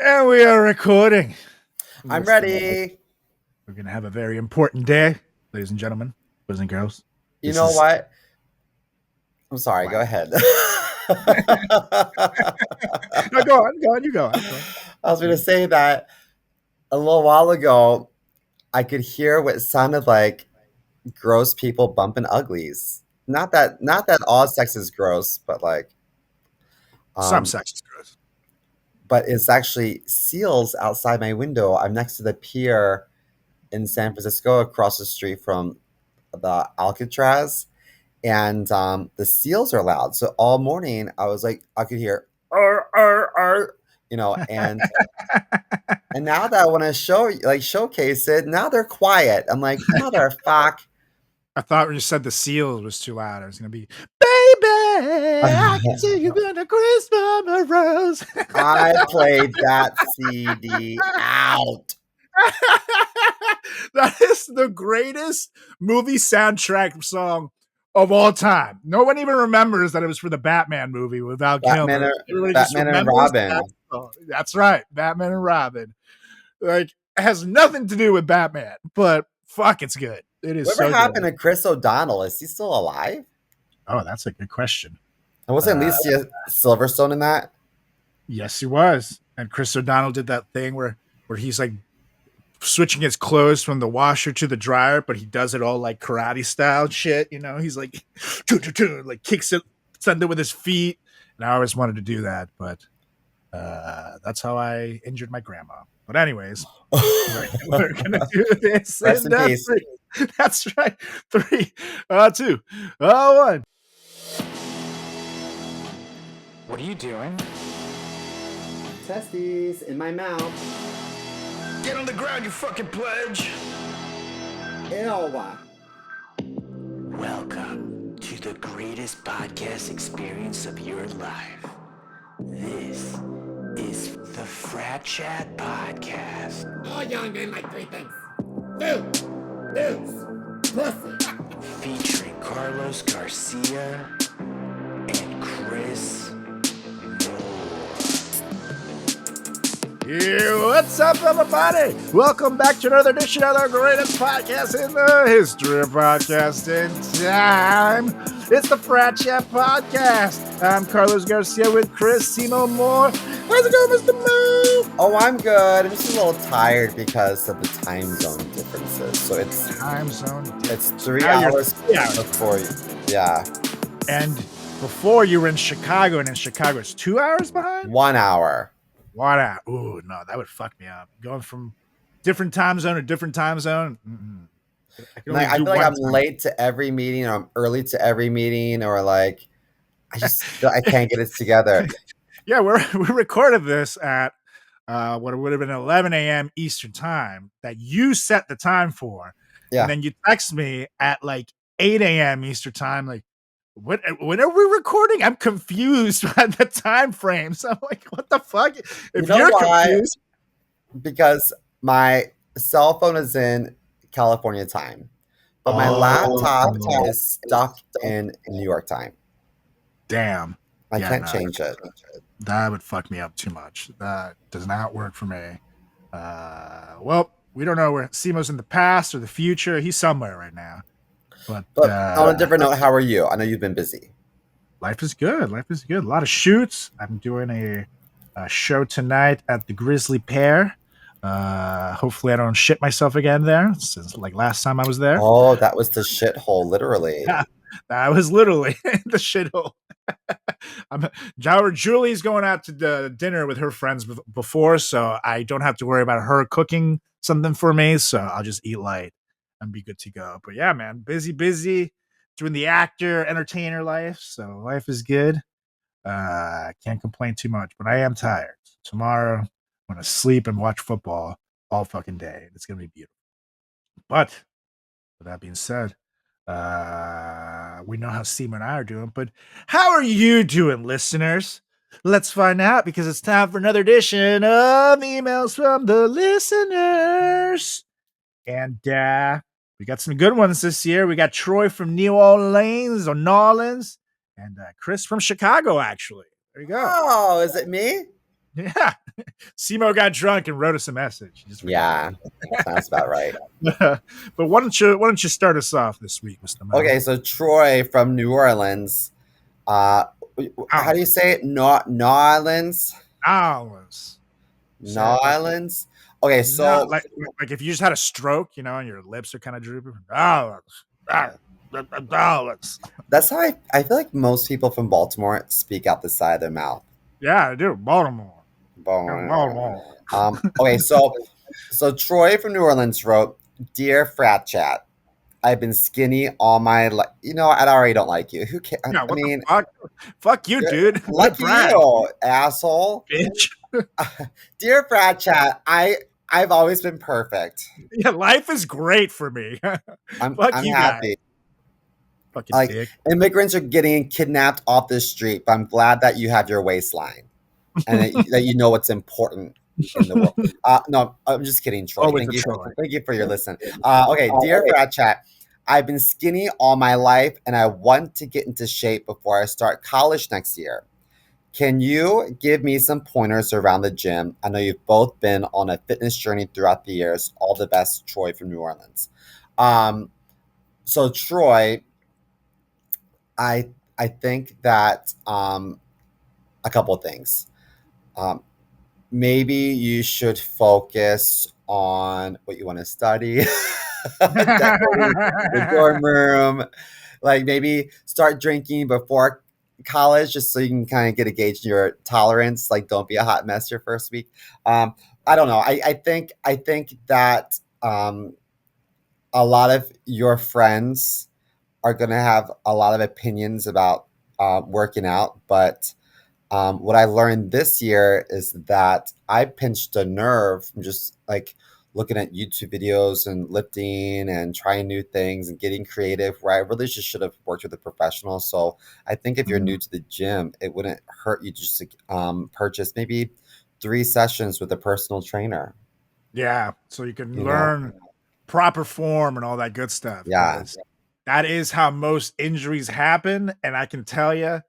And we are recording. I'm ready. We're going to have a very important day, ladies and gentlemen, boys and girls. You know what? I'm sorry. Wow. Go ahead. No, go on. You go on. I was going to say that a little while ago, I could hear what sounded like gross people bumping uglies. Not that all sex is gross, but Some um, sex is gross. but it's actually seals outside my window. I'm next to the pier in San Francisco, across the street from the Alcatraz, and the seals are loud. So all morning I was like, I could hear ar, and now that I want to showcase it, now they're quiet. I'm like, motherfuck. I thought when you said the seal was too loud, I was going to be, baby, I can see you in a Christmas rose. I played that CD out. That is the greatest movie soundtrack song of all time. No one even remembers that it was for the Batman movie with Val Kilmer. Everybody just Batman and remembers Robin. that song. That's right, Batman and Robin. Like, it has nothing to do with Batman, but fuck, it's good. It is. Whatever so happened good. to Chris O'Donnell? Is he still alive? Oh, that's a good question. And wasn't Alicia Silverstone in that? Yes, he was. And Chris O'Donnell did that thing where he's like switching his clothes from the washer to the dryer, but he does it all like karate style shit. You know, he's like, like kicks it, sends it with his feet. And I always wanted to do that, but that's how I injured my grandma. But anyways, we're gonna do this. Rest in peace. That's right. 3, 2, 1. What are you doing? Testes in my mouth. Get on the ground, you fucking pledge! Ew. Welcome to the greatest podcast experience of your life. This is the FratChat podcast. All young men like 3 things. Food, news, pussy. Featuring Carlos Garcia and Chris Moore. Yeah, what's up, everybody? Welcome back to another edition of the greatest podcast in the history of podcasting time. It's the FratChat podcast. I'm Carlos Garcia with Chris CMO Moore. How's it going, Mr. Moore? Oh, I'm good. I'm just a little tired because of the time zone differences. So it's time zone. It's 3 hours before you. Yeah. And before you were in Chicago, and in Chicago it's 2 hours behind? 1 hour. 1 hour. Ooh, no, that would fuck me up. Going from different time zone to different time zone. I feel like I'm late to every meeting, or I'm early to every meeting, or like I can't get it together. Yeah, we recorded this at what would have been 11 a.m. Eastern time that you set the time for. Yeah. And then you text me at like 8 a.m. Eastern time, like, when are we recording? I'm confused by the time frames. I'm like, what the fuck? If you're confused, because my cell phone is in California time, but my laptop is stuck in New York time. Damn. I can't change it. That would fuck me up too much. That does not work for me. Well, we don't know where Simo's in the past or the future. He's somewhere right now. But on a different note, how are you? I know you've been busy. Life is good. A lot of shoots. I'm doing a show tonight at the Grizzly Pear. Hopefully I don't shit myself again there, since like last time I was there. Oh, that was the shithole, literally. Yeah, that was literally the shithole. Julie's going out to the dinner with her friends before, so I don't have to worry about her cooking something for me, so I'll just eat light and be good to go. But yeah, man, busy doing the actor entertainer life, so life is good. Can't complain too much, but I am tired. Tomorrow I'm gonna sleep and watch football all fucking day. It's gonna be beautiful. But with that being said, we know how Simo and I are doing, but how are you doing, listeners? Let's find out, because it's time for another edition of Emails from the Listeners. And we got some good ones this year. We got Troy from New Orleans, and Chris from Chicago, actually. There you go. Oh, is it me? Yeah. CMO got drunk and wrote us a message. Just Yeah, sounds about right. but why don't you start us off this week, Mr. Mo? Okay, so Troy from New Orleans. Uh, how do you say it? New Orleans? Hours. New Say it like Orleans? Okay, not so like if you just had a stroke, and your lips are kind of drooping. Dollars. that's how I feel like most people from Baltimore speak out the side of their mouth. Yeah, I do. Baltimore. Baltimore. Baltimore. Okay, so Troy from New Orleans wrote, "Dear FratChat, I've been skinny all my life. I already don't like you. Who cares? Yeah, I what the mean, fuck? Fuck you, dude. Way to lucky brag, you, asshole. bitch. Dear FratChat, I've always been perfect. Yeah, life is great for me. Fuck I'm you guys. happy. Fucking Like dick. immigrants are getting kidnapped off the street, but I'm glad that you have your waistline and that you know what's important in the world. No, I'm just kidding, Troy. Always a Troy. Thank you for your listen. Okay, dear FratChat, I've been skinny all my life, and I want to get into shape before I start college next year. Can you give me some pointers around the gym? I know you've both been on a fitness journey throughout the years. All the best, Troy from New Orleans. Um, so Troy, I think that a couple of things. Um, Maybe you should focus on what you want to study, decorating the dorm room, like maybe start drinking before college just so you can kind of get a gauge in your tolerance. Like don't be a hot mess your first week. I don't know. I think that a lot of your friends are going to have a lot of opinions about working out, but what I learned this year is that I pinched a nerve from just like looking at YouTube videos and lifting and trying new things and getting creative, where I really just should have worked with a professional. So I think if you're new to the gym, it wouldn't hurt you to just purchase maybe 3 sessions with a personal trainer. Yeah, so you can You know, learn proper form and all that good stuff yeah. because that is how most injuries happen. And I can tell you,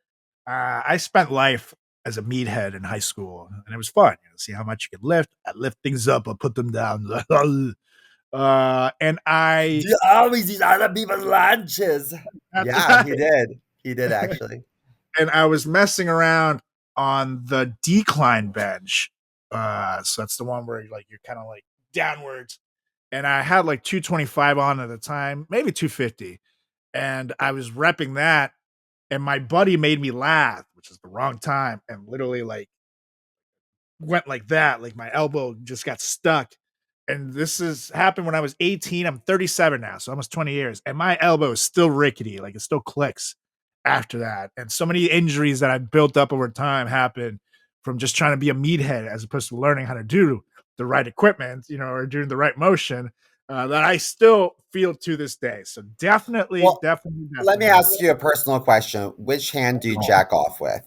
I spent life as a meathead in high school, and it was fun. See how much you can lift. I lift things up, I put them down. And I You always eat other people's lunches. that's Yeah, right. he did. He did actually. And I was messing around on the decline bench. So that's the one where you're kind of like downwards. And I had like 225 on at the time, maybe 250. And I was repping that. And my buddy made me laugh, which is the wrong time, and literally like went like that. Like my elbow just got stuck. And this has happened when I was 18. I'm 37 now, so almost 20 years. And my elbow is still rickety. Like it still clicks after that. And so many injuries that I built up over time happened from just trying to be a meathead as opposed to learning how to do the right equipment, or doing the right motion, that I still feel to this day. So definitely, Well, definitely, let me definitely. ask you a personal question. Which hand do you jack off with?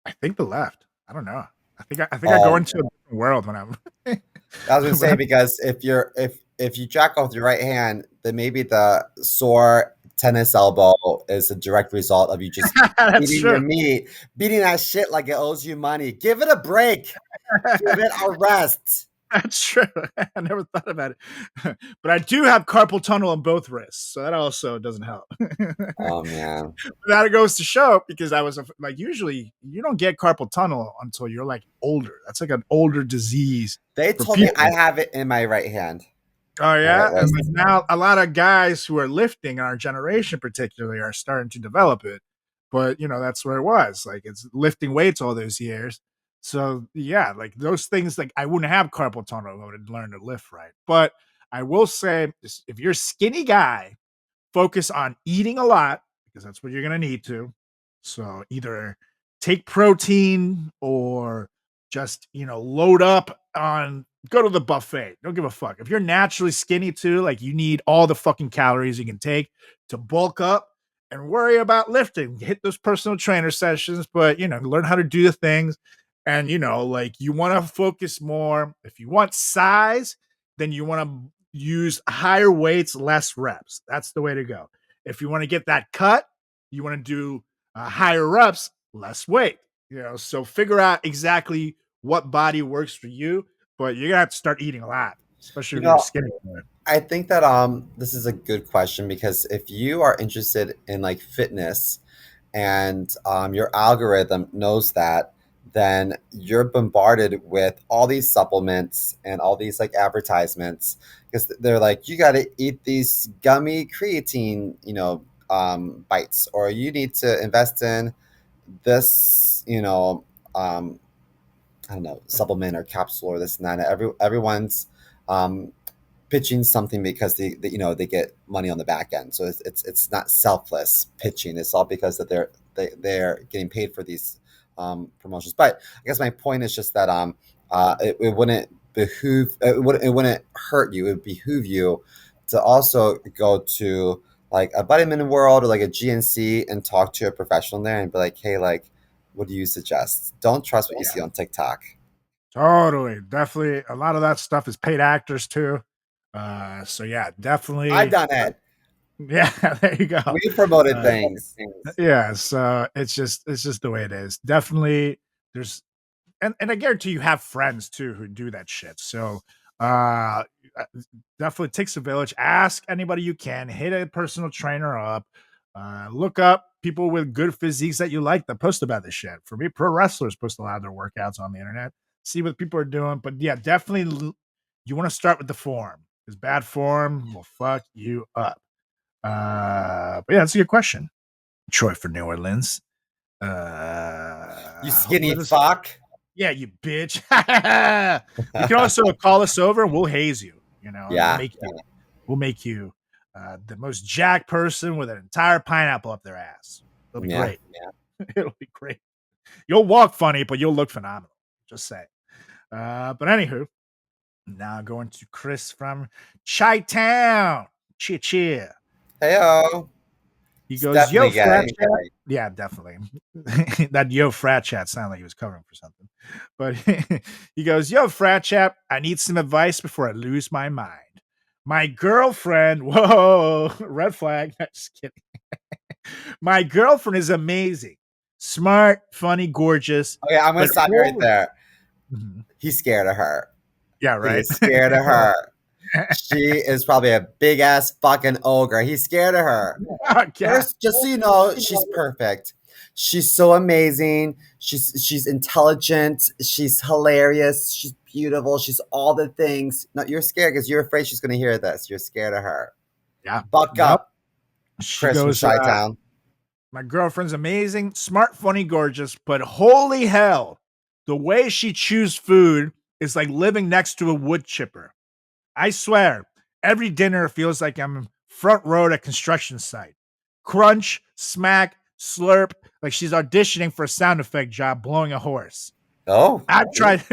I think the left. I don't know. I think I go Um, into a different world when I'm I was gonna when say I'm because if you jack off with your right hand, then maybe the sore tennis elbow is a direct result of you just that's beating your true. meat, beating that shit like it owes you money. Give it a break. Give it a rest. That's true. I never thought about it. But I do have carpal tunnel on both wrists, so that also doesn't help. Oh man. That goes to show because I was like, usually you don't get carpal tunnel until you're like older. That's like an older disease They for told me I people. have it in my right hand. Oh My right yeah, and wrist. like now a lot of guys who are lifting in our generation, particularly, are starting to develop it. But that's where it was. Like it's lifting weights all those years. So yeah, like those things, like I wouldn't have carpal tunnel if I would learn to lift right. But I will say, if you're a skinny guy, focus on eating a lot because that's what you're going to need to. So either take protein or just, load up on go to the buffet. Don't give a fuck. If you're naturally skinny too, like you need all the fucking calories you can take to bulk up and worry about lifting. Hit those personal trainer sessions, but learn how to do the things. And like you want to focus more. If you want size, then you want to use higher weights, less reps. That's the way to go. If you want to get that cut, you want to do higher reps, less weight. So figure out exactly what body works for you, but you're gonna have to start eating a lot, especially You if you're know, skinny. I think that this is a good question because if you are interested in like fitness and your algorithm knows that, then you're bombarded with all these supplements and all these like advertisements because they're like, you got to eat these gummy creatine, bites, or you need to invest in this, um, I don't know, supplement or capsule or this and that. Everyone's um, pitching something because they get money on the back end. So it's not selfless pitching. It's all because that they're getting paid for these promotions. But I guess my point is just that it wouldn't it wouldn't hurt you. It would behoove you to also go to like a Vitamin World or like a GNC and talk to a professional there and be like, hey, like, what do you suggest? Don't trust what you see on TikTok. Totally, definitely. A lot of that stuff is paid actors too. So yeah, I've definitely. done it. Yeah, there you go. We promoted Uh, things. yeah, so it's just the way it is. Definitely, there's and I guarantee you have friends too who do that shit. So uh uh, definitely takes a village. Ask anybody you can, hit a personal trainer up, look up people with good physiques that you like that post about this shit. For me, pro wrestlers post a lot of their workouts on the internet. See what people are doing. But yeah, definitely you want to start with the form because bad form will fuck you up. But yeah, that's a good question. Troy for New Orleans. You Hope skinny that is fuck. yeah, you bitch. You can also call us over and we'll haze you, and we'll Yeah. make you the most jacked person with an entire pineapple up their ass. It'll be Yeah. great. It'll be great. You'll walk funny, but you'll look phenomenal. Just say. But anywho, now going to Chris from Chi Town. Cheer, cheer. Heyo. He It's goes, yo, definitely frat gay. chat. Yeah, definitely. That yo, frat chat sounded like he was covering for something. But he goes, yo, frat chat, I need some advice before I lose my mind. My girlfriend, whoa, red flag. Just kidding. My girlfriend is amazing, smart, funny, gorgeous, Okay, I'm gonna but stop you right holy. there. Mhm. He's scared of her. Yeah, He right. is scared of her. She is probably a big ass fucking ogre. He's scared of her. God. First, just so you know, she's perfect. She's so amazing. She's intelligent. She's hilarious. She's beautiful. She's all the things. No, you're scared because you're afraid she's gonna hear this. You're scared of her. Yeah. Buck Yep. up, She Chris from goes, Chi Town. my girlfriend's amazing, smart, funny, gorgeous, but holy hell, the way she chews food is like living next to a wood chipper. I swear, every dinner feels like I'm front row at a construction site. Crunch, smack, slurp, like she's auditioning for a sound effect job blowing a horse. Oh, I've tried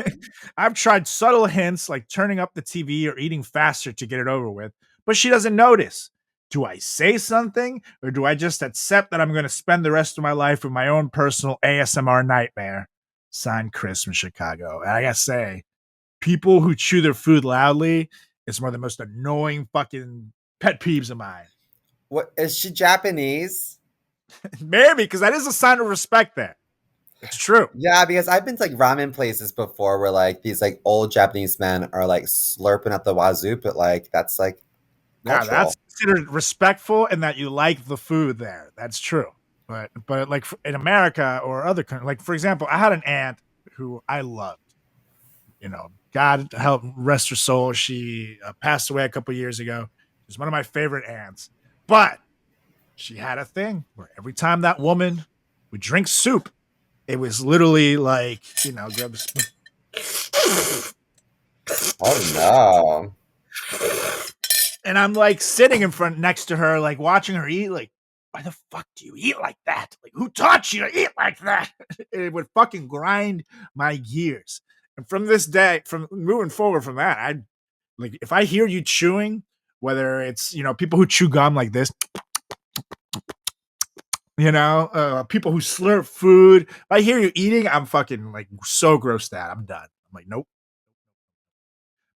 I've tried subtle hints like turning up the TV or eating faster to get it over with, but she doesn't notice. Do I say something or do I just accept that I'm going to spend the rest of my life with my own personal ASMR nightmare? Signed Chris from Chicago. And I gotta say, people who chew their food loudly is one of the most annoying fucking pet peeves of mine. what is she Japanese? Maybe because that is a sign of respect there. It's true. Yeah, because I've been to like ramen places before where like these like old Japanese men are like slurping at the wazoo, but like that's like Yeah, cultural. that's considered respectful and that you like the food there. That's true. But like in America or other countries, like for example, I had an aunt who I loved. God help rest her soul. She passed away a couple years ago. She's one of my favorite aunts. But she had a thing where every time that woman would drink soup, it was literally like, grab a spoon. Oh no. And I'm like sitting in front next to her, like watching her eat, like, why the fuck do you eat like that? Like, who taught you to eat like that? It would fucking grind my gears. And from this day, from moving forward from that, I like if I hear you chewing, whether it's people who chew gum like this, people who slurp food. If I hear you eating, I'm fucking like so grossed out. I'm done. I'm like, nope.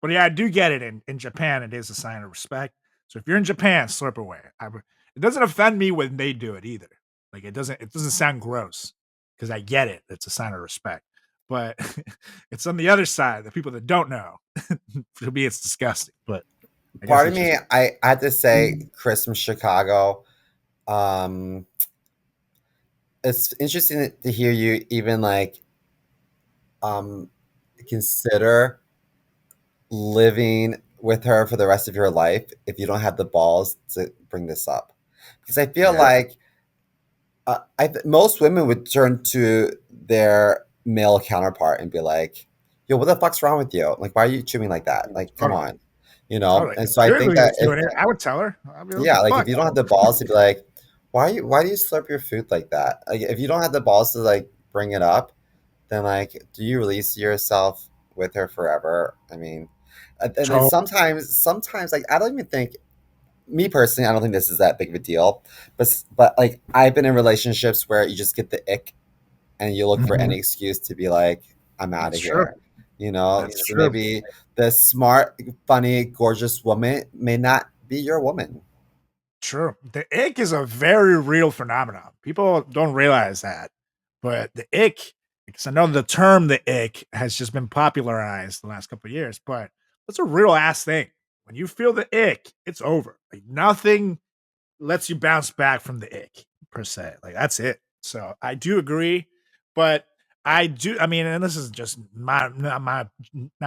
But yeah, I do get it. In Japan, it is a sign of respect. So if you're in Japan, slurp away. It doesn't offend me when they do it either. Like it doesn't sound gross because I get it. It's a sign of respect. But it's on the other side, the people that don't know. For me, it's disgusting. But I guess Part of it's me, just I had to say, Chris from Chicago. It's interesting to hear you even like um, consider living with her for the rest of your life if you don't have the balls to bring this up. Because I feel yeah, like most women would turn to their male counterpart and be like, "Yo, what the fuck's wrong with you? Like, why are you chewing like that? Like, come totally, on." You know, totally. and If so I think Julie that was if doing it, I would tell her. I'd be like, what yeah, the like if fuck? you don't have the balls to be like, why do you slurp your food like that? Like if you don't have the balls to like bring it up, then like do you really see yourself with her forever? I mean, and then So, sometimes like I don't even think me personally, I don't think this is that big of a deal. But like I've been in relationships where you just get the ick and you look for mhm, any excuse to be like, I'm out that's of true. here. You know, That's so true. maybe the smart, funny, gorgeous woman may not be your woman. True. The ick is a very real phenomenon. People don't realize that. But the ick, because I know the term the ick has just been popularized the last couple of years, but that's a real ass thing. When you feel the ick, it's over. Like nothing lets you bounce back from the ick per se. Like that's it. So I do agree, but I do. I mean, and this is just not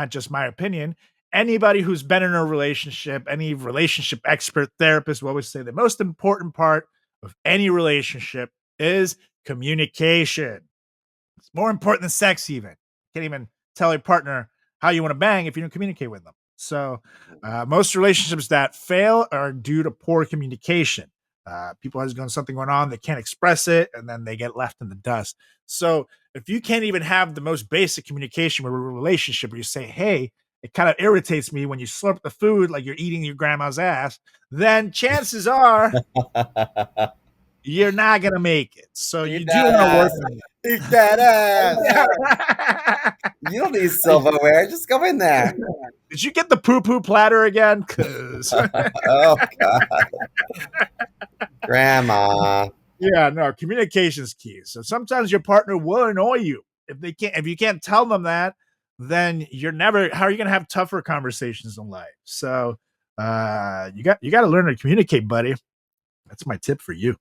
just my opinion. Anybody who's been in a relationship, any relationship expert, therapist will always say the most important part of any relationship is communication. It's more important than sex, even. You can't even tell your partner how you want to bang if you don't communicate with them. So, most relationships that fail are due to poor communication. People has something going on, they can't express it, and then they get left in the dust. So, if you can't even have the most basic communication with a relationship where you say, hey, it kind of irritates me when you slurp the food like you're eating your grandma's ass, then chances are you're not going to make it. So, Eat you do that want to work ass. on Eat that ass. it. You don't need silverware. Just go in there. Did you get the poo poo platter again? Cause Oh God, Grandma. yeah, no, communication's key. So sometimes your partner will annoy you. If you can't tell them that, then you're never how are you gonna have tougher conversations in life? So you got to learn to communicate, buddy. That's my tip for you.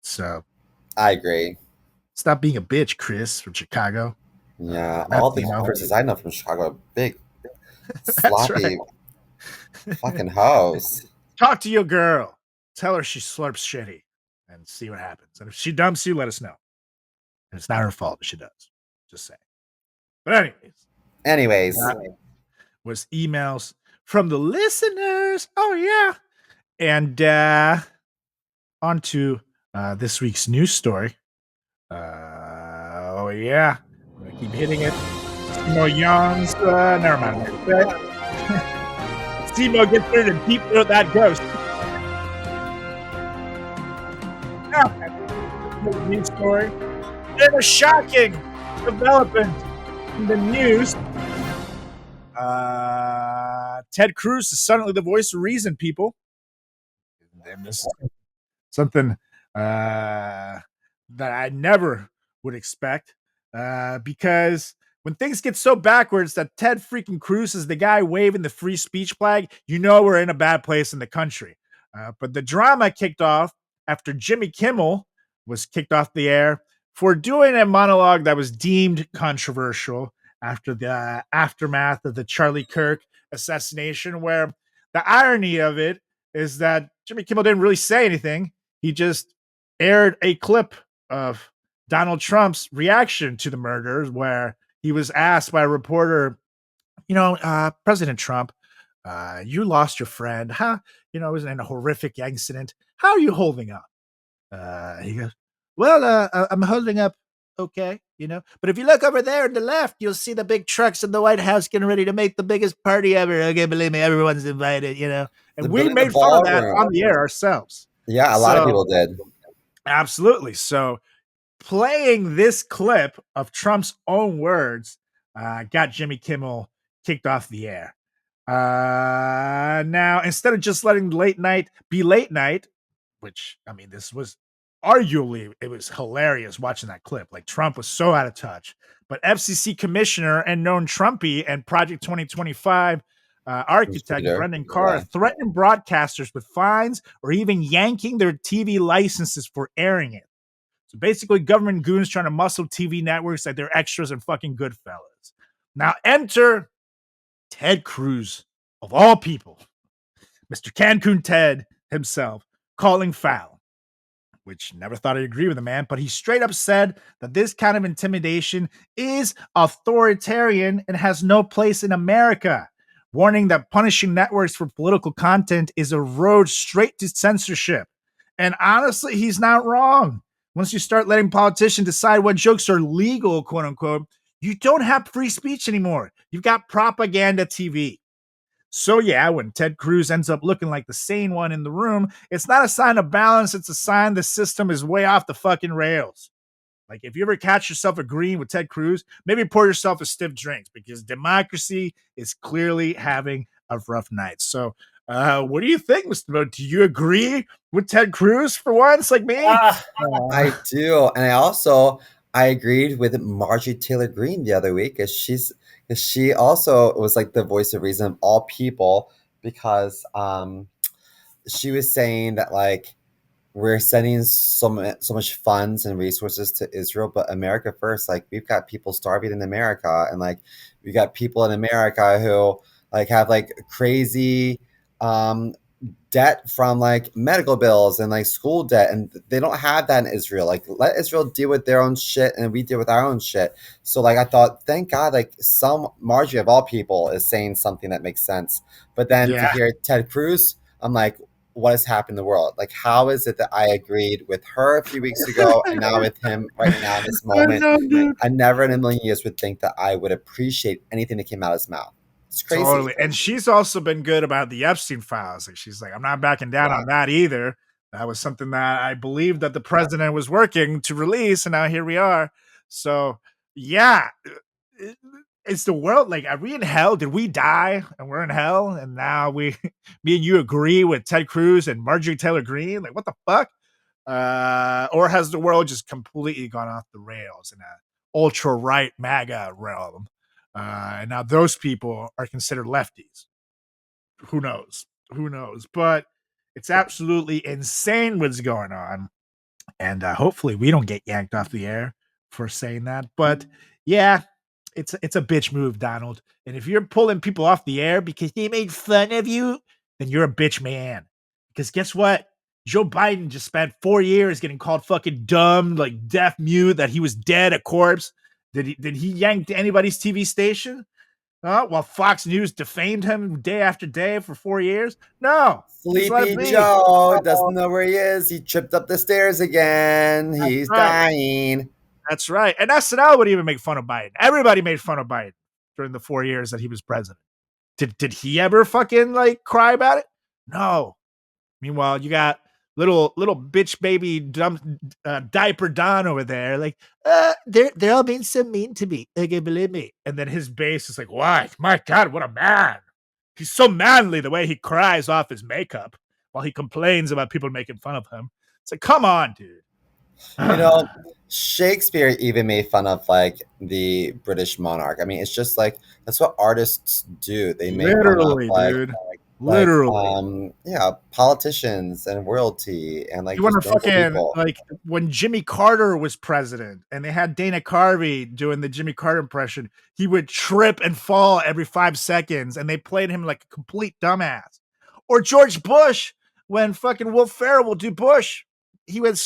So I agree. stop being a bitch, Chris from Chicago. Yeah, That's all the Chris's I know from Chicago are big, that's right. sloppy fucking hoes. Talk to your girl. Tell her she slurps shitty and see what happens. And if she dumps you, let us know. And it's not her fault if she does. Just saying. But anyways, Anyways, that was emails from the listeners. Oh yeah. And on to this week's news story. Oh yeah. I'm gonna keep hitting it. Simo yawns. Never mind. Simo gets ready to deep throat that ghost. Now, news story. In a shocking development in the news, Ted Cruz is suddenly the voice of reason, people. And this is something that I never would expect because when things get so backwards that Ted freaking Cruz is the guy waving the free speech flag, you know we're in a bad place in the country. But the drama kicked off after Jimmy Kimmel was kicked off the air for doing a monologue that was deemed controversial after the aftermath of the Charlie Kirk assassination, where the irony of it is that Jimmy Kimmel didn't really say anything. He just aired a clip of Donald Trump's reaction to the murders, where he was asked by a reporter, President Trump, you lost your friend. Huh? It was in a horrific incident. How are you holding up? He goes, well, I'm holding up okay, But if you look over there on the left, you'll see the big trucks in the White House getting ready to make the biggest party ever. Okay, believe me, everyone's invited. they're And we building the made fun of that ballroom. on the air ourselves. Yeah, a lot of So, people did. absolutely. So, playing this clip of Trump's own words got Jimmy Kimmel kicked off the air. Now, instead of just letting late night be late night, which, I mean, this was arguably, it was hilarious watching that clip. Like Trump was so out of touch. But FCC commissioner and known Trumpy and Project 2025 architect Contributor. Brendan Carr Yeah. threatened broadcasters with fines or even yanking their TV licenses for airing it. So basically, government goons trying to muscle TV networks like they're extras and fucking Goodfellas. Now enter Ted Cruz, of all people, Mr. Cancun Ted himself, calling foul, which never thought I'd agree with the man, but he straight up said that this kind of intimidation is authoritarian and has no place in America, warning that punishing networks for political content is a road straight to censorship. And honestly, he's not wrong. Once you start letting politicians decide what jokes are legal, quote unquote, you don't have free speech anymore. You've got propaganda TV. So yeah, when Ted Cruz ends up looking like the sane one in the room, it's not a sign of balance, it's a sign the system is way off the fucking rails. Like if you ever catch yourself agreeing with Ted Cruz, maybe pour yourself a stiff drink because democracy is clearly having a rough night. So what do you think, Mr. Mo? Do you agree with Ted Cruz for once, like me? I do, and I agreed with Marjorie Taylor Greene the other week, because she also was like the voice of reason of all people, because she was saying that like we're sending so much funds and resources to Israel, but America first. Like we've got people starving in America, and like we got people in America who like have like crazy um debt from like medical bills and like school debt, and they don't have that in Israel. Like let Israel deal with their own shit and we deal with our own shit. So like I thought, thank God, like some Marjorie of all people is saying something that makes sense. But then to Yeah. hear Ted Cruz, I'm like, what has happened in the world? Like how is it that I agreed with her a few weeks ago and now with him right now in this I moment? know, dude. I never in a million years would think that I would appreciate anything that came out of his mouth. It's crazy. Totally. And she's also been good about the Epstein files. Like she's like, I'm not backing down Yeah. on that either. That was something that I believed that the president was working to release, and now here we are. So yeah, it's the world. Like, are we in hell? Did we die and we're in hell? And now me and you agree with Ted Cruz and Marjorie Taylor Greene? Like, what the fuck? Or has the world just completely gone off the rails in a ultra right MAGA realm? And now those people are considered lefties. Who knows? Who knows? But it's absolutely insane what's going on. And hopefully we don't get yanked off the air for saying that. But yeah, it's a bitch move, Donald. And if you're pulling people off the air because they made fun of you, then you're a bitch man. Because guess what? Joe Biden just spent 4 years getting called fucking dumb, like deaf mute, that he was dead, a corpse. Did he yank anybody's TV station? While Fox News defamed him day after day for 4 years? No. Just let it Sleepy be. Joe doesn't know where he is. He tripped up the stairs again. He's Right. dying. That's right. And SNL would even make fun of Biden. Everybody made fun of Biden during the 4 years that he was president. Did he ever fucking like cry about it? No. Meanwhile, you got little bitch baby dumb diaper Don over there, like they're all being so mean to me. Okay, believe me. And then his base is like, why? My God, what a man! He's so manly the way he cries off his makeup while he complains about people making fun of him. It's like, come on, dude. You know, Shakespeare even made fun of like the British monarch. I mean, it's just like that's what artists do. They make fun of Literally, dude. like Literally. yeah, politicians and royalty and like You want just to normal fucking people. like when Jimmy Carter was president and they had Dana Carvey doing the Jimmy Carter impression, he would trip and fall every 5 seconds and they played him like a complete dumbass. Or George Bush, when fucking Will Ferrell will do Bush, he got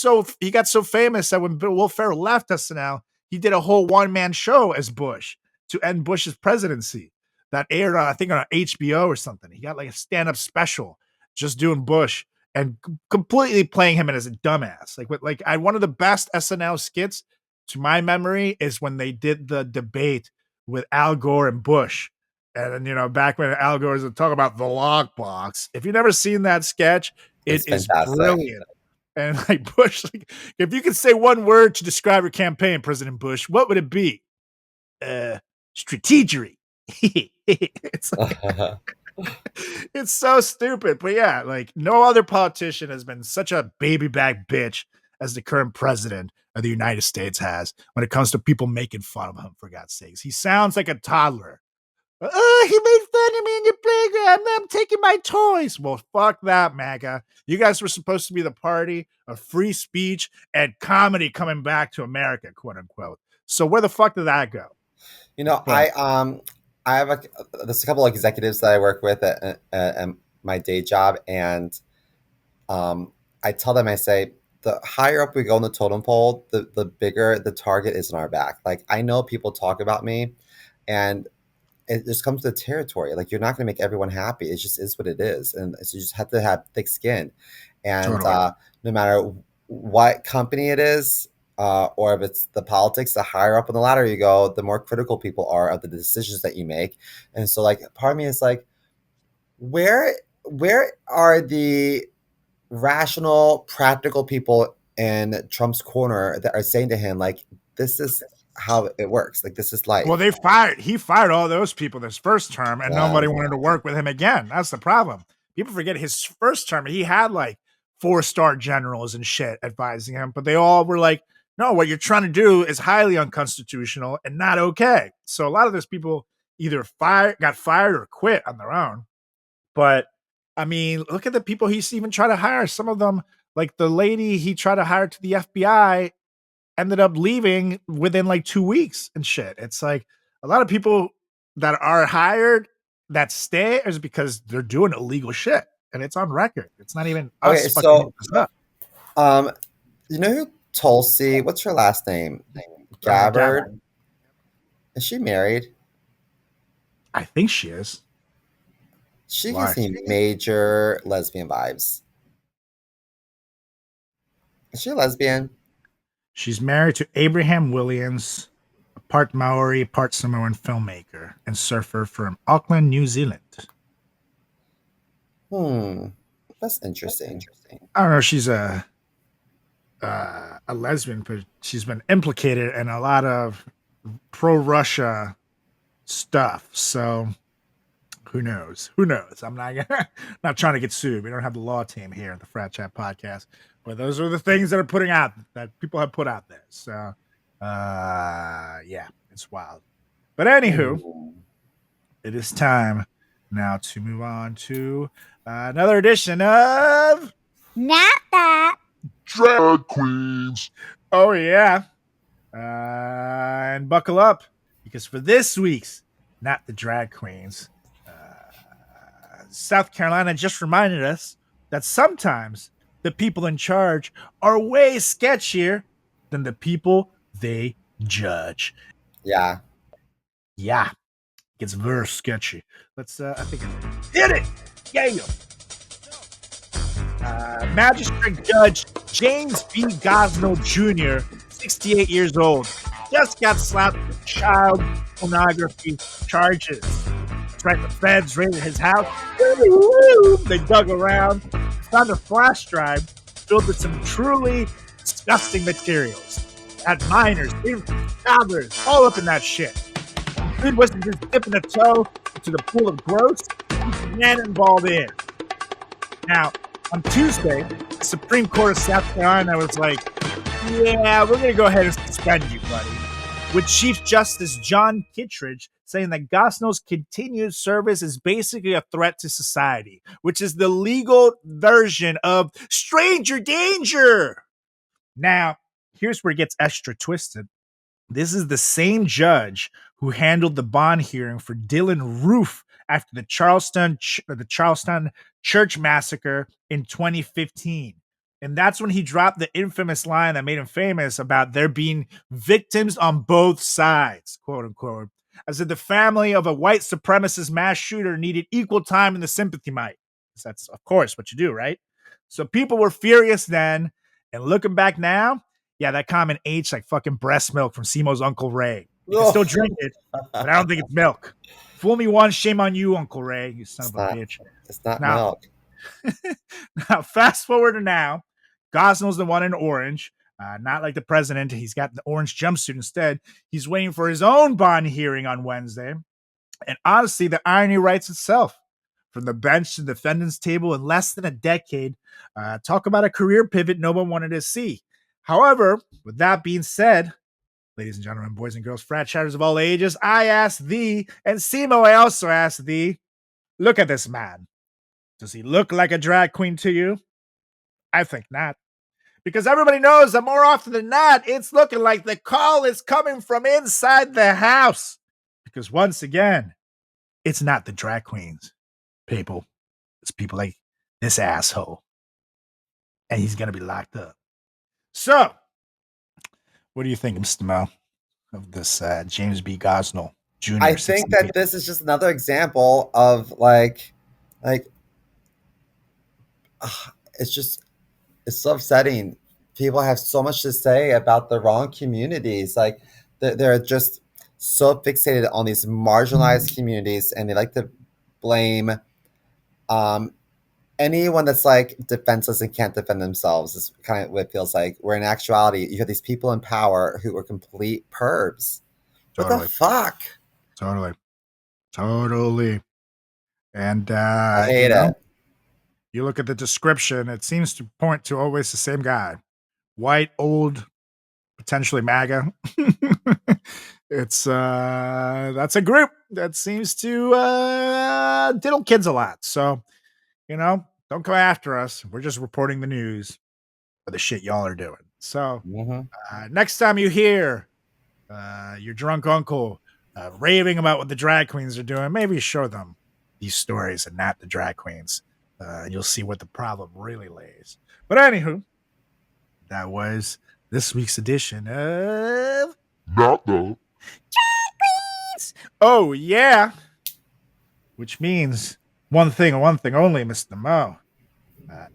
so famous that when Will Ferrell left SNL, he did a whole one-man show as Bush to end Bush's presidency that aired on, I think, on HBO or something. He got like a stand-up special just doing Bush and completely playing him as a dumbass. One of the best SNL skits to my memory is when they did the debate with Al Gore and Bush. And then, back when Al Gore was talking about the lockbox. If you've never seen that sketch, It's it is fantastic. brilliant. And like Bush, like, if you could say one word to describe your campaign, President Bush, what would it be? Strategery. It's it's so stupid. But yeah, like no other politician has been such a baby back bitch as the current president of the United States has when it comes to people making fun of him, for God's sakes. He sounds like a toddler. Oh, he made fun of me in the playground. I'm taking my toys. Well, fuck that, MAGA. You guys were supposed to be the party of free speech and comedy coming back to America, quote unquote. So where the fuck did that go? You know, But I have there's a couple of executives that I work with at my day job, and I tell them, I say, the higher up we go in the totem pole, the bigger the target is in our back. Like, I know people talk about me, and it just comes to the territory. Like, you're not going to make everyone happy. It just is what it is, and so you just have to have thick skin. And totally. no matter what company it is, or if it's the politics, the higher up on the ladder you go, the more critical people are of the decisions that you make. And so, like, part of me is like, where are the rational, practical people in Trump's corner that are saying to him, like, this is how it works. Like, this is Well, life. he fired all those people this first term, and Yeah. nobody wanted to work with him again. That's the problem. People forget his first term, he had like 4-star generals and shit advising him, but they all were like, no, what you're trying to do is highly unconstitutional and not okay. So a lot of those people either got fired or quit on their own. But I mean, look at the people he's even tried to hire. Some of them, like the lady he tried to hire to the FBI, ended up leaving within like 2 weeks and shit. It's like a lot of people that are hired that stay is because they're doing illegal shit, and it's on record. It's not even Okay, us fucking making so this up. you know who Tulsi? What's her last name? Gavin, Gabbard. Is she married? I think she is. She Why? gives me major lesbian vibes. Is she a lesbian? She's married to Abraham Williams, a part Maori, part Samoan filmmaker and surfer from Auckland, New Zealand. That's interesting. I don't know. She's a lesbian, but she's been implicated in a lot of pro-Russia stuff. So who knows? Who knows? I'm not not trying to get sued. We don't have the law team here at the Frat Chat podcast, but those are the things that are putting out that people have put out there. So yeah, it's wild. But anywho, it is time now to move on to another edition of Not that. Drag Queens. Oh yeah. And buckle up, because for this week's Not the Drag Queens, South Carolina just reminded us that sometimes the people in charge are way sketchier than the people they judge. Yeah. Yeah, it gets very sketchy. Let's, I think, hit it. Yeah. Magistrate Judge James B. Gosnell Jr., 68 years old, just got slapped with child pornography charges. That's right, the feds raided his house. They dug around, found a flash drive filled with some truly disgusting materials. Had minors, infants, toddlers, all up in that shit. Dude wasn't just dipping a toe into the pool of gross, he ran involved in. Now, on Tuesday, the Supreme Court of South Carolina was like, yeah, we're going to go ahead and suspend you, buddy. With Chief Justice John Kittredge saying that Gosnell's continued service is basically a threat to society, which is the legal version of stranger danger. Now, here's where it gets extra twisted. This is the same judge who handled the bond hearing for Dylan Roof after the Charleston church massacre in 2015. And that's when he dropped the infamous line that made him famous about there being victims on both sides, quote unquote, as if the family of a white supremacist mass shooter needed equal time in the sympathy mic. That's, of course, what you do, right? So people were furious then. And looking back now, yeah, that comment aged like fucking breast milk from Simo's Uncle Ray. You can still drink it, but I don't think it's milk. Fool me once, shame on you, Uncle Ray, you son of a bitch. It's not Now, milk. now, fast forward to now. Gosnell's the one in orange. Not like the president. He's got the orange jumpsuit instead. He's waiting for his own bond hearing on Wednesday. And honestly, the irony writes itself. From the bench to the defendant's table in less than a decade. Talk about a career pivot no one wanted to see. However, with that being said, ladies and gentlemen, boys and girls, frat chatters of all ages, I ask thee, and CMO, I also ask thee, look at this man. Does he look like a drag queen to you? I think not. Because everybody knows that more often than not, it's looking like the call is coming from inside the house. Because once again, it's not the drag queens, people. It's people like this asshole. And he's going to be locked up. So, what do you think, Mr. Mo, of this James B. Gosnell Jr. I think that this is just another example of like it's just it's so upsetting. People have so much to say about the wrong communities. Like they're just so fixated on these marginalized communities, and they like to blame um, anyone that's like defenseless and can't defend themselves. Is kind of what it feels like. Where in actuality, you have these people in power who are complete pervs. What the Totally. fuck? Totally. And I hate it. You look at the description, it seems to point to always the same guy. White, old, potentially MAGA. It's that's a group that seems to diddle kids a lot. So, don't go after us. We're just reporting the news of the shit y'all are doing. So, next time you hear your drunk uncle raving about what the drag queens are doing, maybe show them these stories and not the drag queens. You'll see what the problem really lays. But anywho, that was this week's edition of Not though. Oh Yeah, which means one thing and one thing only, Mr. Mo.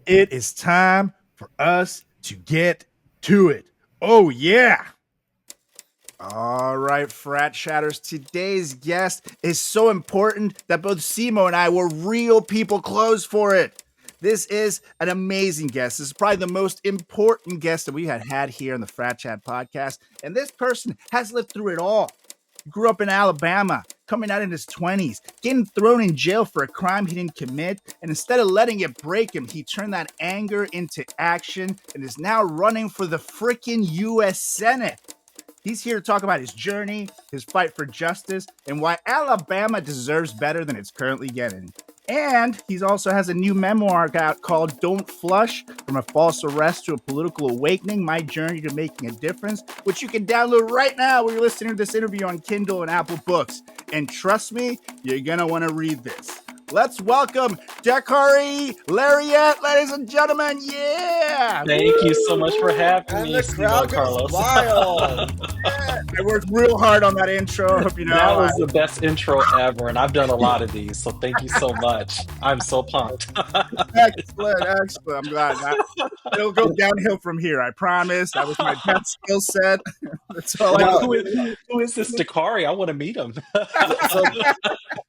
It is time for us to get to it. Oh yeah. All right, frat chatters. Today's guest is so important that both Simo and I were real people close for it. This is an amazing guest. This is probably the most important guest that we had here on the Frat Chat podcast. And this person has lived through it all. He grew up in Alabama, coming out in his 20s, getting thrown in jail for a crime he didn't commit. And instead of letting it break him, he turned that anger into action and is now running for the freaking U.S. Senate. He's here to talk about his journey, his fight for justice, and why Alabama deserves better than it's currently getting. And he also has a new memoir out called Don't Flush, From a False Arrest to a Political Awakening, My Journey to Making a Difference, which you can download right now where you're listening to this interview on Kindle and Apple Books. And trust me, you're going to want to read this. Let's welcome Dakarai, Larriett, ladies and gentlemen. Yeah! Thank you so much for having And me, the crowd goes Carlos. wild. I worked real hard on that intro. I hope you know. That was the best intro ever, and I've done a lot of these, so thank you so much. I'm so pumped. Excellent. I'm glad. It'll go downhill from here. I promise. That was my best skill set. That's all I Now, know. who is this Dakarai? I want to meet him. So,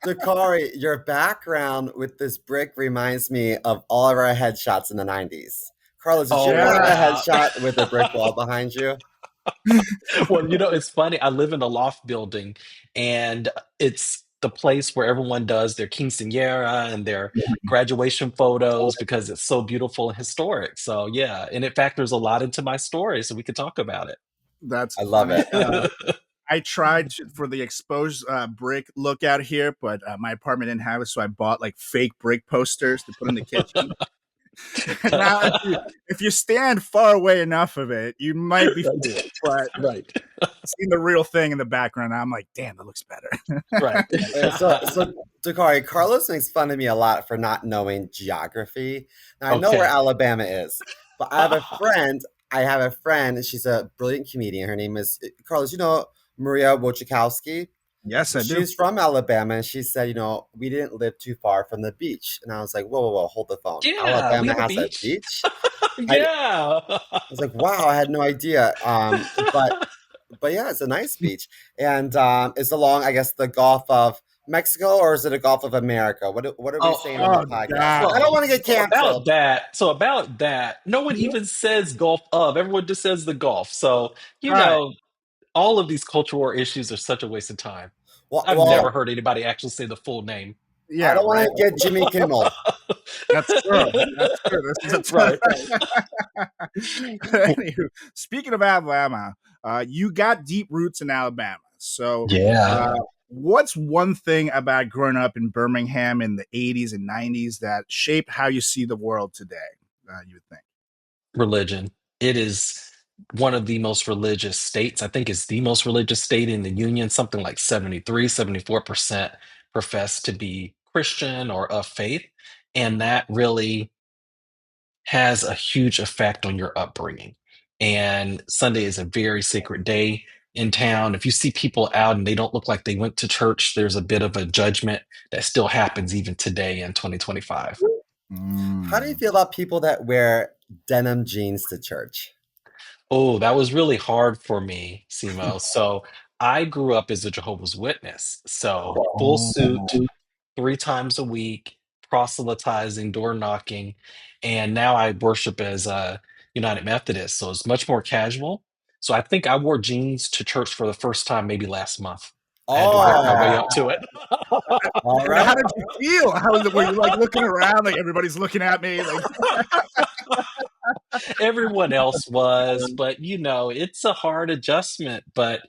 Dakarai, your background with this brick reminds me of all of our headshots in the 90s. Carlos, did you Oh, have a yeah. headshot with a brick wall behind you? Well, it's funny. I live in a loft building, and it's the place where everyone does their quinceañera and their graduation photos because it's so beautiful and historic. So, yeah, and it factors a lot into my story, so we could talk about it. That's I love funny. it. I tried for the exposed brick look out here, but my apartment didn't have it, so I bought like fake brick posters to put in the kitchen. Now, if you stand far away enough of it, you might be fooled. But Right. seeing the real thing in the background, I'm like, damn, that looks better. Right. So Dakarai, Carlos makes fun of me a lot for not knowing geography. Now, I know Okay. where Alabama is, but I have a friend. She's a brilliant comedian. Her name is Carlos. You know Maria Wojciechowski? Yes, I do. She's from Alabama, and she said, we didn't live too far from the beach. And I was like, whoa, hold the phone. Yeah, Alabama we have a has a beach. beach? Yeah. I was like, wow, I had no idea. But yeah, it's a nice beach. And it's along, I guess, the Gulf of Mexico, or is it a Gulf of America? What are we Oh, saying on the oh, podcast? God. I don't want to get So canceled. about that, no one even says Gulf of. Everyone just says the Gulf. So, Right. all of these cultural war issues are such a waste of time. I've never Well, heard anybody actually say the full name. I Yeah, don't want right. to get Jimmy Kimmel. That's true. That's true. This is Right. Anywho, speaking of Alabama, you got deep roots in Alabama. So, Yeah. uh, what's one thing about growing up in Birmingham in the 80s and 90s that shaped how you see the world today? You would think. Religion. It is one of the most religious states. I think it's the most religious state in the union. Something like 73, 74% profess to be Christian or of faith. And that really has a huge effect on your upbringing. And Sunday is a very sacred day in town. If you see people out and they don't look like they went to church, there's a bit of a judgment that still happens even today in 2025. How do you Mm. feel about people that wear denim jeans to church? Oh, that was really hard for me, Simo. So I grew up as a Jehovah's Witness. So full suit, Oh, 3 times a week, proselytizing, door knocking. And now I worship as a United Methodist. So it's much more casual. So I think I wore jeans to church for the first time maybe last month. I had to work my way Oh, up to it. all and how right. did you feel? How was it? Were you like looking around, like everybody's looking at me? Like, Everyone else was, but it's a hard adjustment, but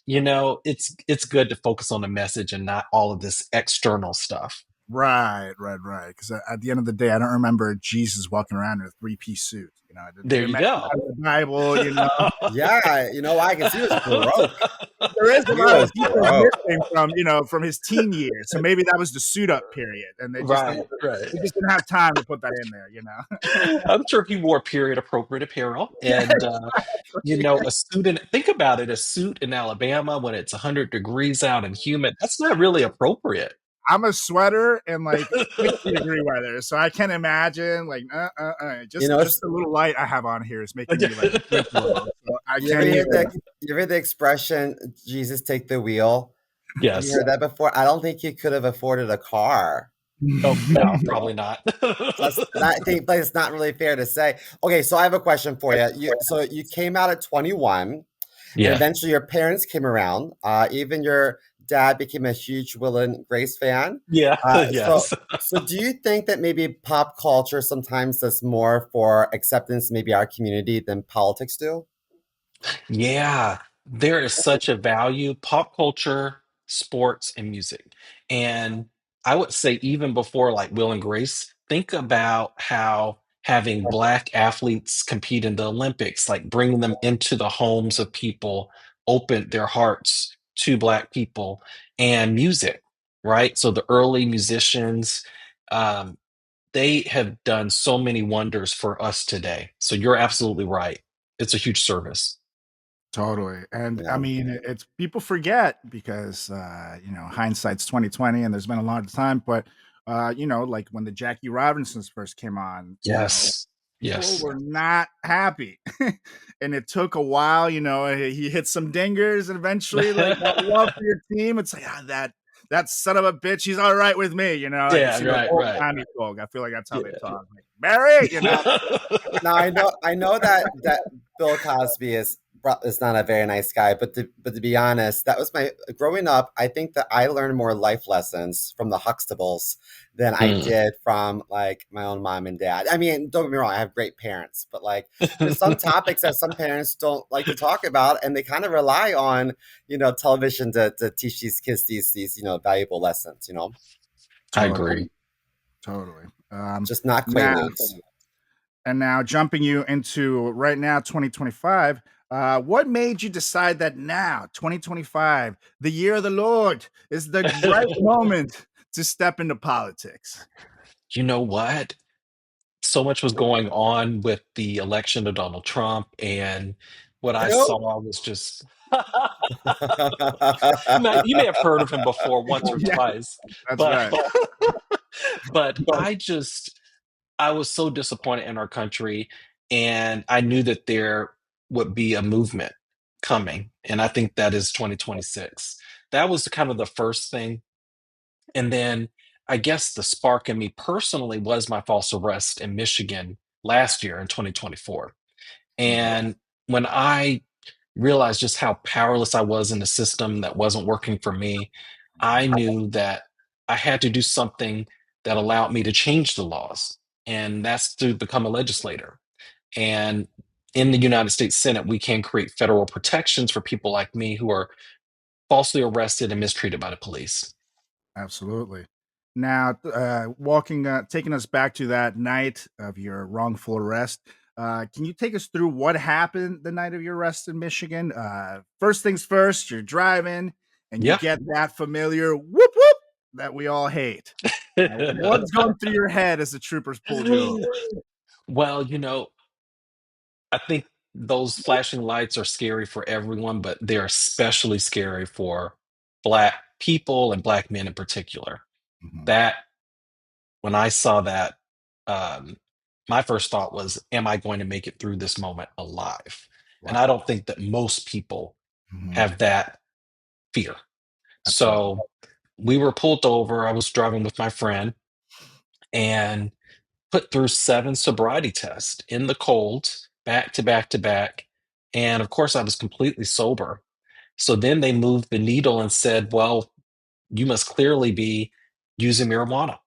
it's good to focus on the message and not all of this external stuff. right, right, right. Because at the end of the day, I don't remember Jesus walking around in a three-piece suit. It There didn't you mention go. that in the Bible. Yeah, you know why? Because he was broke. There is a He lot of was details broke. missing from his teen years. So maybe that was the suit up period, and Right, right. they just didn't have time to put that in there. I'm sure he wore period appropriate apparel and a suit in think about it, a suit in Alabama when it's 100 degrees out and humid, that's not really appropriate. I'm a sweater in like 60-degree weather, so I can imagine like You just know, it's, the little light I have on here is making me like squint a little. So I you ever can't hear even. the expression "Jesus take the wheel"? Have you Yes. heard that before? I don't think he could have afforded a car. Oh, no, probably not. I think but it's not really fair to say. Okay, so I have a question for you. So you came out at 21, and Yeah. eventually your parents came around. Even your dad became a huge Will and Grace fan. Yeah, Uh, so, yes. so do you think that maybe pop culture sometimes does more for acceptance, maybe our community, than politics do? Yeah, there is such a value, pop culture, sports, and music. And I would say even before like Will and Grace, think about how having black athletes compete in the Olympics, like bringing them into the homes of people, opened their hearts to black people and music, right? So the early musicians, um, they have done so many wonders for us today. So you're absolutely right. It's a huge service. Totally. And I Yeah. mean, it's people forget because hindsight's 2020 and there's been a lot of time, but like when the Jackie Robinsons first came on, Yes. people Yes. were not happy. And it took a while, he hit some dingers and eventually like that love for your team. It's like that son of a bitch, he's all right with me, like it Yeah, seemed like right, old right. timey folk. I feel like that's how they Yeah. talk. Like, Barry, Now I know that Bill Cosby is not a very nice guy, but to be honest, that was my growing up. I think that I learned more life lessons from the Huxtables than I Mm. did from like my own mom and dad. I mean, don't get me wrong, I have great parents, but like there's some topics that some parents don't like to talk about, and they kind of rely on television to teach these kids these valuable lessons. I totally, agree. totally. Just not Now Quaaludes. And now jumping you into right now, 2025, what made you decide that now, 2025, the year of the Lord, is the right moment to step into politics? You know what? So much was going on with the election of Donald Trump, and what I Who? saw was just you may have heard of him before once or Yeah, twice, that's but right. but I was so disappointed in our country, and I knew that there would be a movement coming, and I think that is 2026. That was kind of the first thing, and then I guess the spark in me personally was my false arrest in Michigan last year in 2024. And when I realized just how powerless I was in the system that wasn't working for me, I knew that I had to do something that allowed me to change the laws. and that's to become a legislator. And in the United States Senate, we can create federal protections for people like me who are falsely arrested and mistreated by the police. Absolutely. Now, taking us back to that night of your wrongful arrest, can you take us through what happened the night of your arrest in Michigan? First things first, you're driving and you Yeah. get that familiar whoop whoop that we all hate. What's going through your head as the troopers pulled you over? Well, I think those flashing lights are scary for everyone, but they're especially scary for Black people and Black men in particular. Mhm. That, when I saw that, um, my first thought was, am I going to make it through this moment alive? And I Wow. don't think that most people Mhm. have that fear. Absolutely. So we were pulled over. I was driving with my friend and put through 7 sobriety tests in the cold, back to back to back. And of course, I was completely sober. So then they moved the needle and said, well, you must clearly be using marijuana.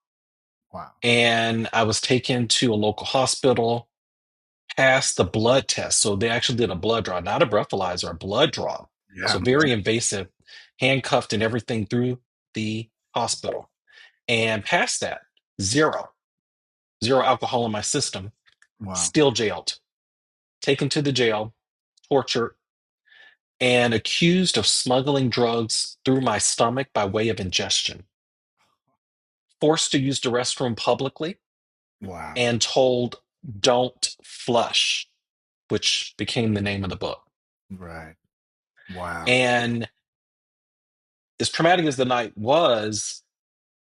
Wow. And I was taken to a local hospital, passed the blood test. So they actually did a blood draw, not a breathalyzer, a blood draw. Yeah. So very invasive, handcuffed and everything through the hospital, and passed that. Zero, zero alcohol in my system, Wow. still jailed, taken to the jail, tortured, and accused of smuggling drugs through my stomach by way of ingestion, forced to use the restroom publicly, Wow. and told, don't flush, which became the name of the book. Right. Wow. And as traumatic as the night was,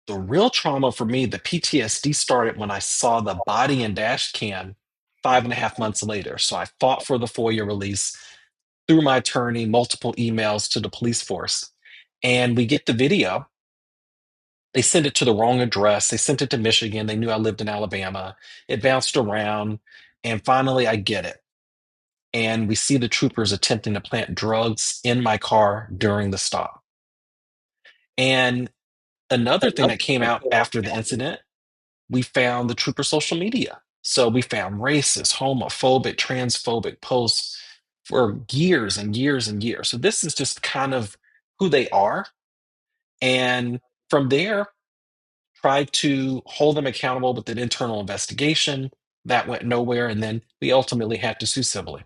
the real trauma for me, the PTSD started when I saw the body and dash cam 5.5 months later. So I fought for the FOIA release through my attorney, multiple emails to the police force. And we get the video. They sent it to the wrong address. They sent it to Michigan. They knew I lived in Alabama. It bounced around. And finally, I get it. And we see the troopers attempting to plant drugs in my car during the stop. And another thing that came out after the incident, we found the trooper social media. So we found racist, homophobic, transphobic posts for years and years and years. So this is just kind of who they are. And from there, tried to hold them accountable with an internal investigation. That went nowhere. And then we ultimately had to sue civilly.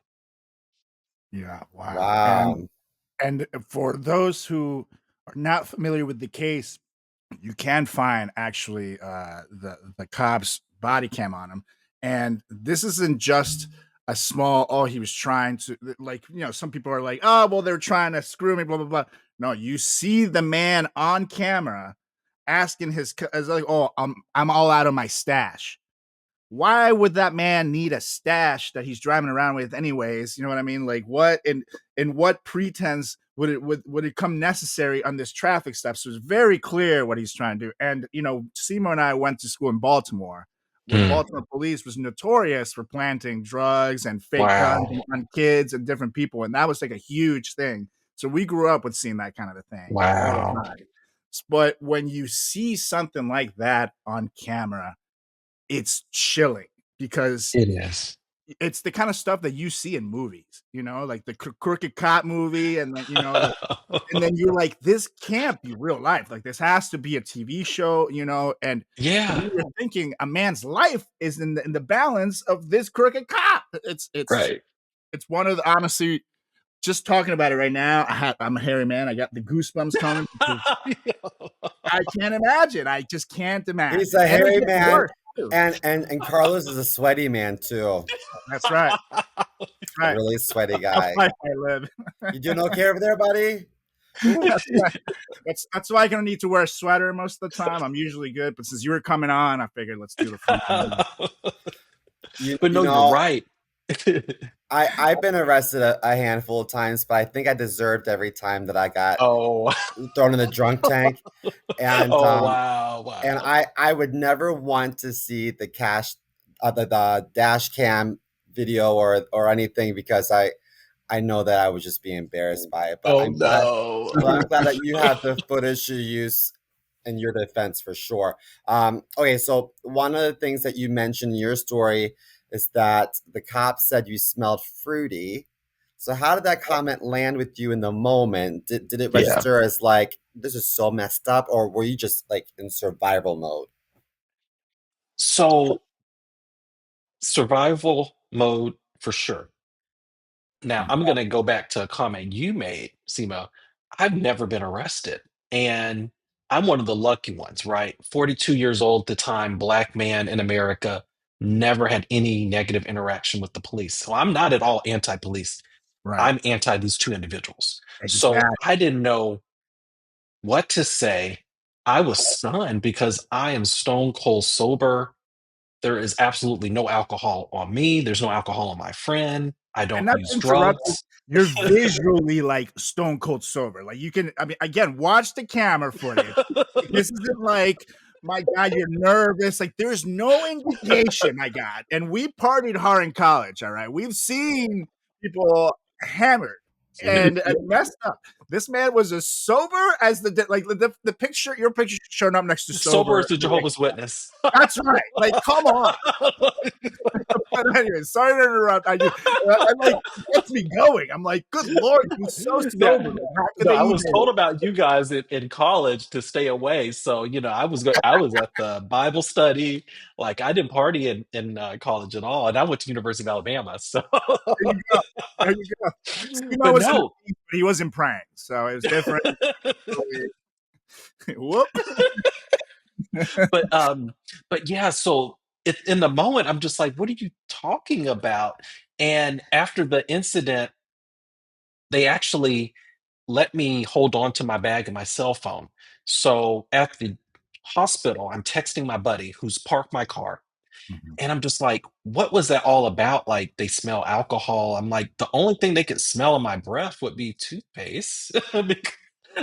Yeah. Wow. Wow. And for those who are not familiar with the case, you can find actually the cop's body cam on him, and this isn't just a small. Oh, he was trying to some people are like, oh, well, they're trying to screw me, blah blah blah. No, you see the man on camera asking as like, oh, I'm all out of my stash. Why would that man need a stash that he's driving around with anyways? You know what I mean? Like what in what pretense would it come necessary on this traffic stop? So it's very clear what he's trying to do. And Seymour and I went to school in Baltimore, where Mm, Baltimore police was notorious for planting drugs and fake guns wow. on kids and different people. And that was like a huge thing. So we grew up with seeing that kind of a thing all the Wow. time. But when you see something like that on camera, it's chilling because It is. it's the kind of stuff that you see in movies, like the Crooked Cop movie, and and then you're like, this can't be real life. Like this has to be a TV show, and Yeah. we were thinking a man's life is in the balance of this crooked cop. Right. It's one of the honestly, just talking about it right now, I'm a hairy man. I got the goosebumps coming because I can't imagine. I just can't He's imagine, a and it hairy gets man, worse too. and Carlos is a sweaty man too. That's right. That's A right. really sweaty Tough guy. life I live. You doing okay over there, buddy? Ooh. That's right. That's why I don't need to wear a sweater most of the time. I'm usually good, but since you were coming on, I figured let's do the full on. But You no, you're know, right. I've been arrested a handful of times, but I think I deserved every time that I got Oh. thrown in the drunk tank. And Oh, wow. and Wow. I would never want to see the dash cam video or anything because I know that I would just be embarrassed by it. But Oh, no. I'm glad that you have the footage to use in your defense for sure. Okay, so one of the things that you mentioned in your story is that the cops said you smelled fruity. So how did that comment land with you in the moment? Did it Yeah. register as like this is so messed up, or were you just like in survival mode? So survival mode for sure. Now, I'm going to go back to a comment you made, Simo. I've never been arrested. And I'm one of the lucky ones, right? 42 years old at the time, black man in America, never had any negative interaction with the police. So I'm not at all anti police. Right. I'm anti these two individuals. So Exactly. I didn't know what to say. I was stunned because I am stone cold sober. There is absolutely no alcohol on me. There's no alcohol on my friend. I And don't not to use interrupt you, drugs. you're visually like stone cold sober. Like you can, I mean, again, watch the camera footage. This isn't like, my God, you're nervous. Like there's no indication, my God. And we partied hard in college. All right. We've seen people hammered and messed up. This man was as sober as like the picture, your picture showing up next to Sober sober. as the Jehovah's Witness. That's right. Like, come on. But anyway, sorry to interrupt. I'm like, it gets me going. I'm like, good Lord, he's so Yeah, sober. How could no, they I was even? told about you guys in college to stay away. So I was at the Bible study. Like I didn't party in college at all, and I went to University of Alabama. So, There you go. There you go. Steve but was in the no, team, but he wasn't praying, so it was different. Whoop. but yeah. So in the moment, I'm just like, what are you talking about? And after the incident, they actually let me hold on to my bag and my cell phone. So at the hospital, I'm texting my buddy who's parked my car. Mhm. And I'm just like, what was that all about? Like, they smell alcohol. I'm like, the only thing they could smell in my breath would be toothpaste.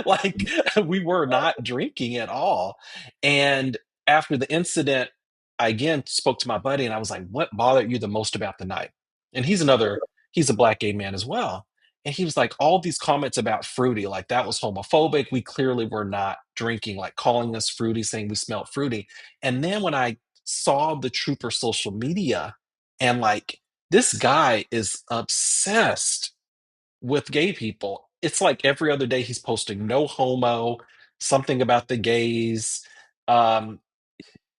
Like, we were not drinking at all. And after the incident, I again spoke to my buddy and I was like, what bothered you the most about the night? And he's a black gay man as well. And he was like, all these comments about fruity, like that was homophobic. We clearly were not drinking, like calling us fruity, saying we smelled fruity. And then when I saw the trooper social media and like this guy is obsessed with gay people. It's like every other day he's posting no homo, something about the gays. Um,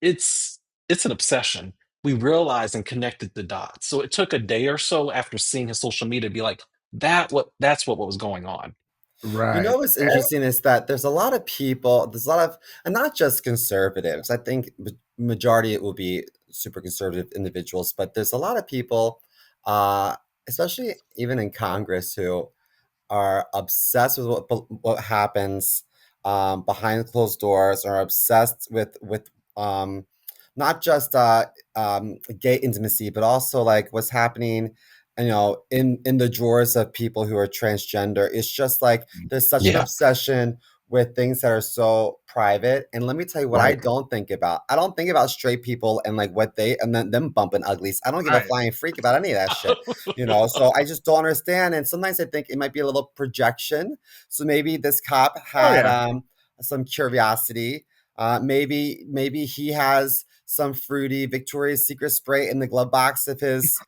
it's an obsession. We realized and connected the dots. So it took a day or so after seeing his social media to be like, that's what was going on. You Right. know what's interesting is that there's a lot of people, there's a lot of, and not just conservatives. I think majority it will be super conservative individuals, but there's a lot of people, uh, especially even in Congress, who are obsessed with what happens behind closed doors, are obsessed with um, not just gay intimacy, but also like what's happening, in the drawers of people who are transgender. It's just like there's such an Yeah. obsession with things that are so private. And let me tell you what I Right. don't think about. I don't think about straight people and like what they and then them bumping uglies. I don't give a Right. flying freak about any of that shit. So I just don't understand. And sometimes I think it might be a little projection. So maybe this cop Oh had yeah. some curiosity. Maybe he has some fruity Victoria's Secret spray in the glove box of his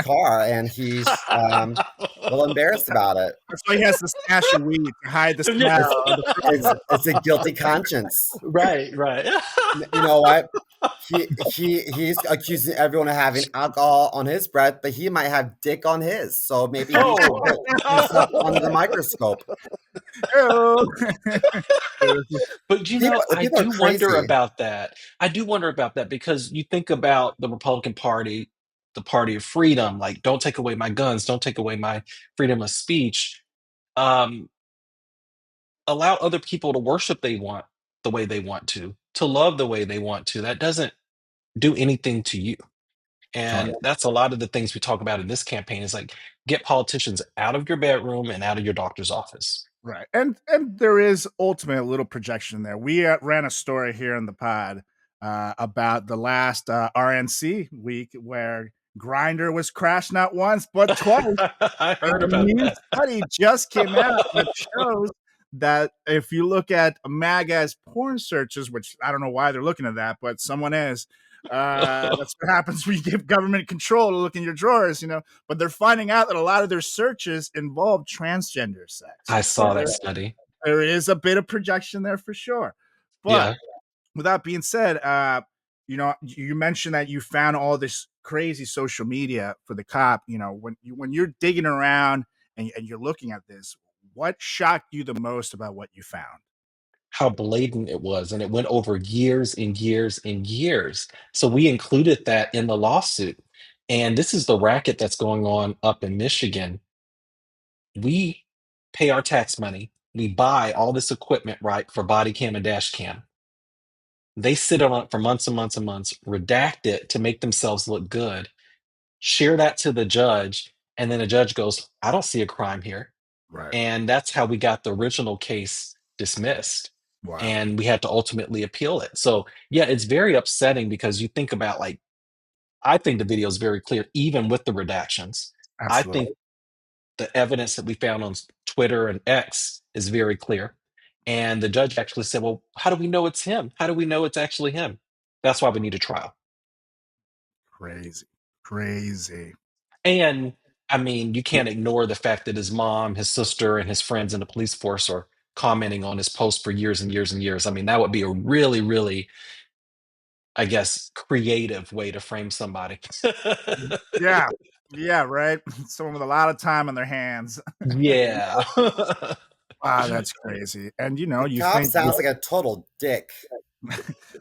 car, and he's a little embarrassed about it. That's why he has to stash a weed to hide the smell Yeah. It's of the it's a guilty conscience. Right, right. You know what? He's accusing everyone of having alcohol on his breath, but he might have dick on his. So maybe he should Oh. put himself under the microscope. But People I people are do wonder crazy. about that. I do wonder about that because you think about the Republican Party, the party of freedom, like don't take away my guns, don't take away my freedom of speech. Um, Allow other people to worship they want the way they want to love the way they want to. That doesn't do anything to you. And Totally. that's a lot of the things we talk about in this campaign is like get politicians out of your bedroom and out of your doctor's office. Right. And there is ultimately a little projection there. We ran a story here in the pod about the last RNC week where Grinder was crashed not once but twice. I And heard a about new that. study just came out that shows that if you look at MAGA's porn searches, which I don't know why they're looking at that, but someone is. That's what happens when you give government control to look in your drawers, you know. But they're finding out that a lot of their searches involve transgender sex. I So saw that study. there is a bit of projection there for sure. But Yeah. with that being said, you know, you mentioned that you found all this crazy social media for the cop. You know, when you're digging around and you're looking at this, what shocked you the most about what you found? How blatant it was, and it went over years and years and years. So we included that in the lawsuit. And this is the racket that's going on up in Michigan. We pay our tax money. We buy all this equipment, right, for body cam and dash cam. They sit on it for months and months and months, redact it to make themselves look good, share that to the judge, and then the judge goes, I don't see a crime here. Right. And that's how we got the original case dismissed. Wow. And we had to ultimately appeal it. So, yeah, it's very upsetting because you think about like, I think the video is very clear, even with the redactions. I Absolutely. think the evidence that we found on Twitter and X is very clear. And the judge actually said, well, how do we know it's him? How do we know it's actually him? That's why we need a trial. Crazy. Crazy. And I mean, you can't ignore the fact that his mom, his sister, and his friends in the police force are commenting on his post for years and years and years. I mean, that would be a really, really, I guess, creative way to frame somebody. Yeah. Yeah, right. Someone with a lot of time on their hands. Yeah. Wow, that's crazy. And you know, The you cop think sounds like a total dick.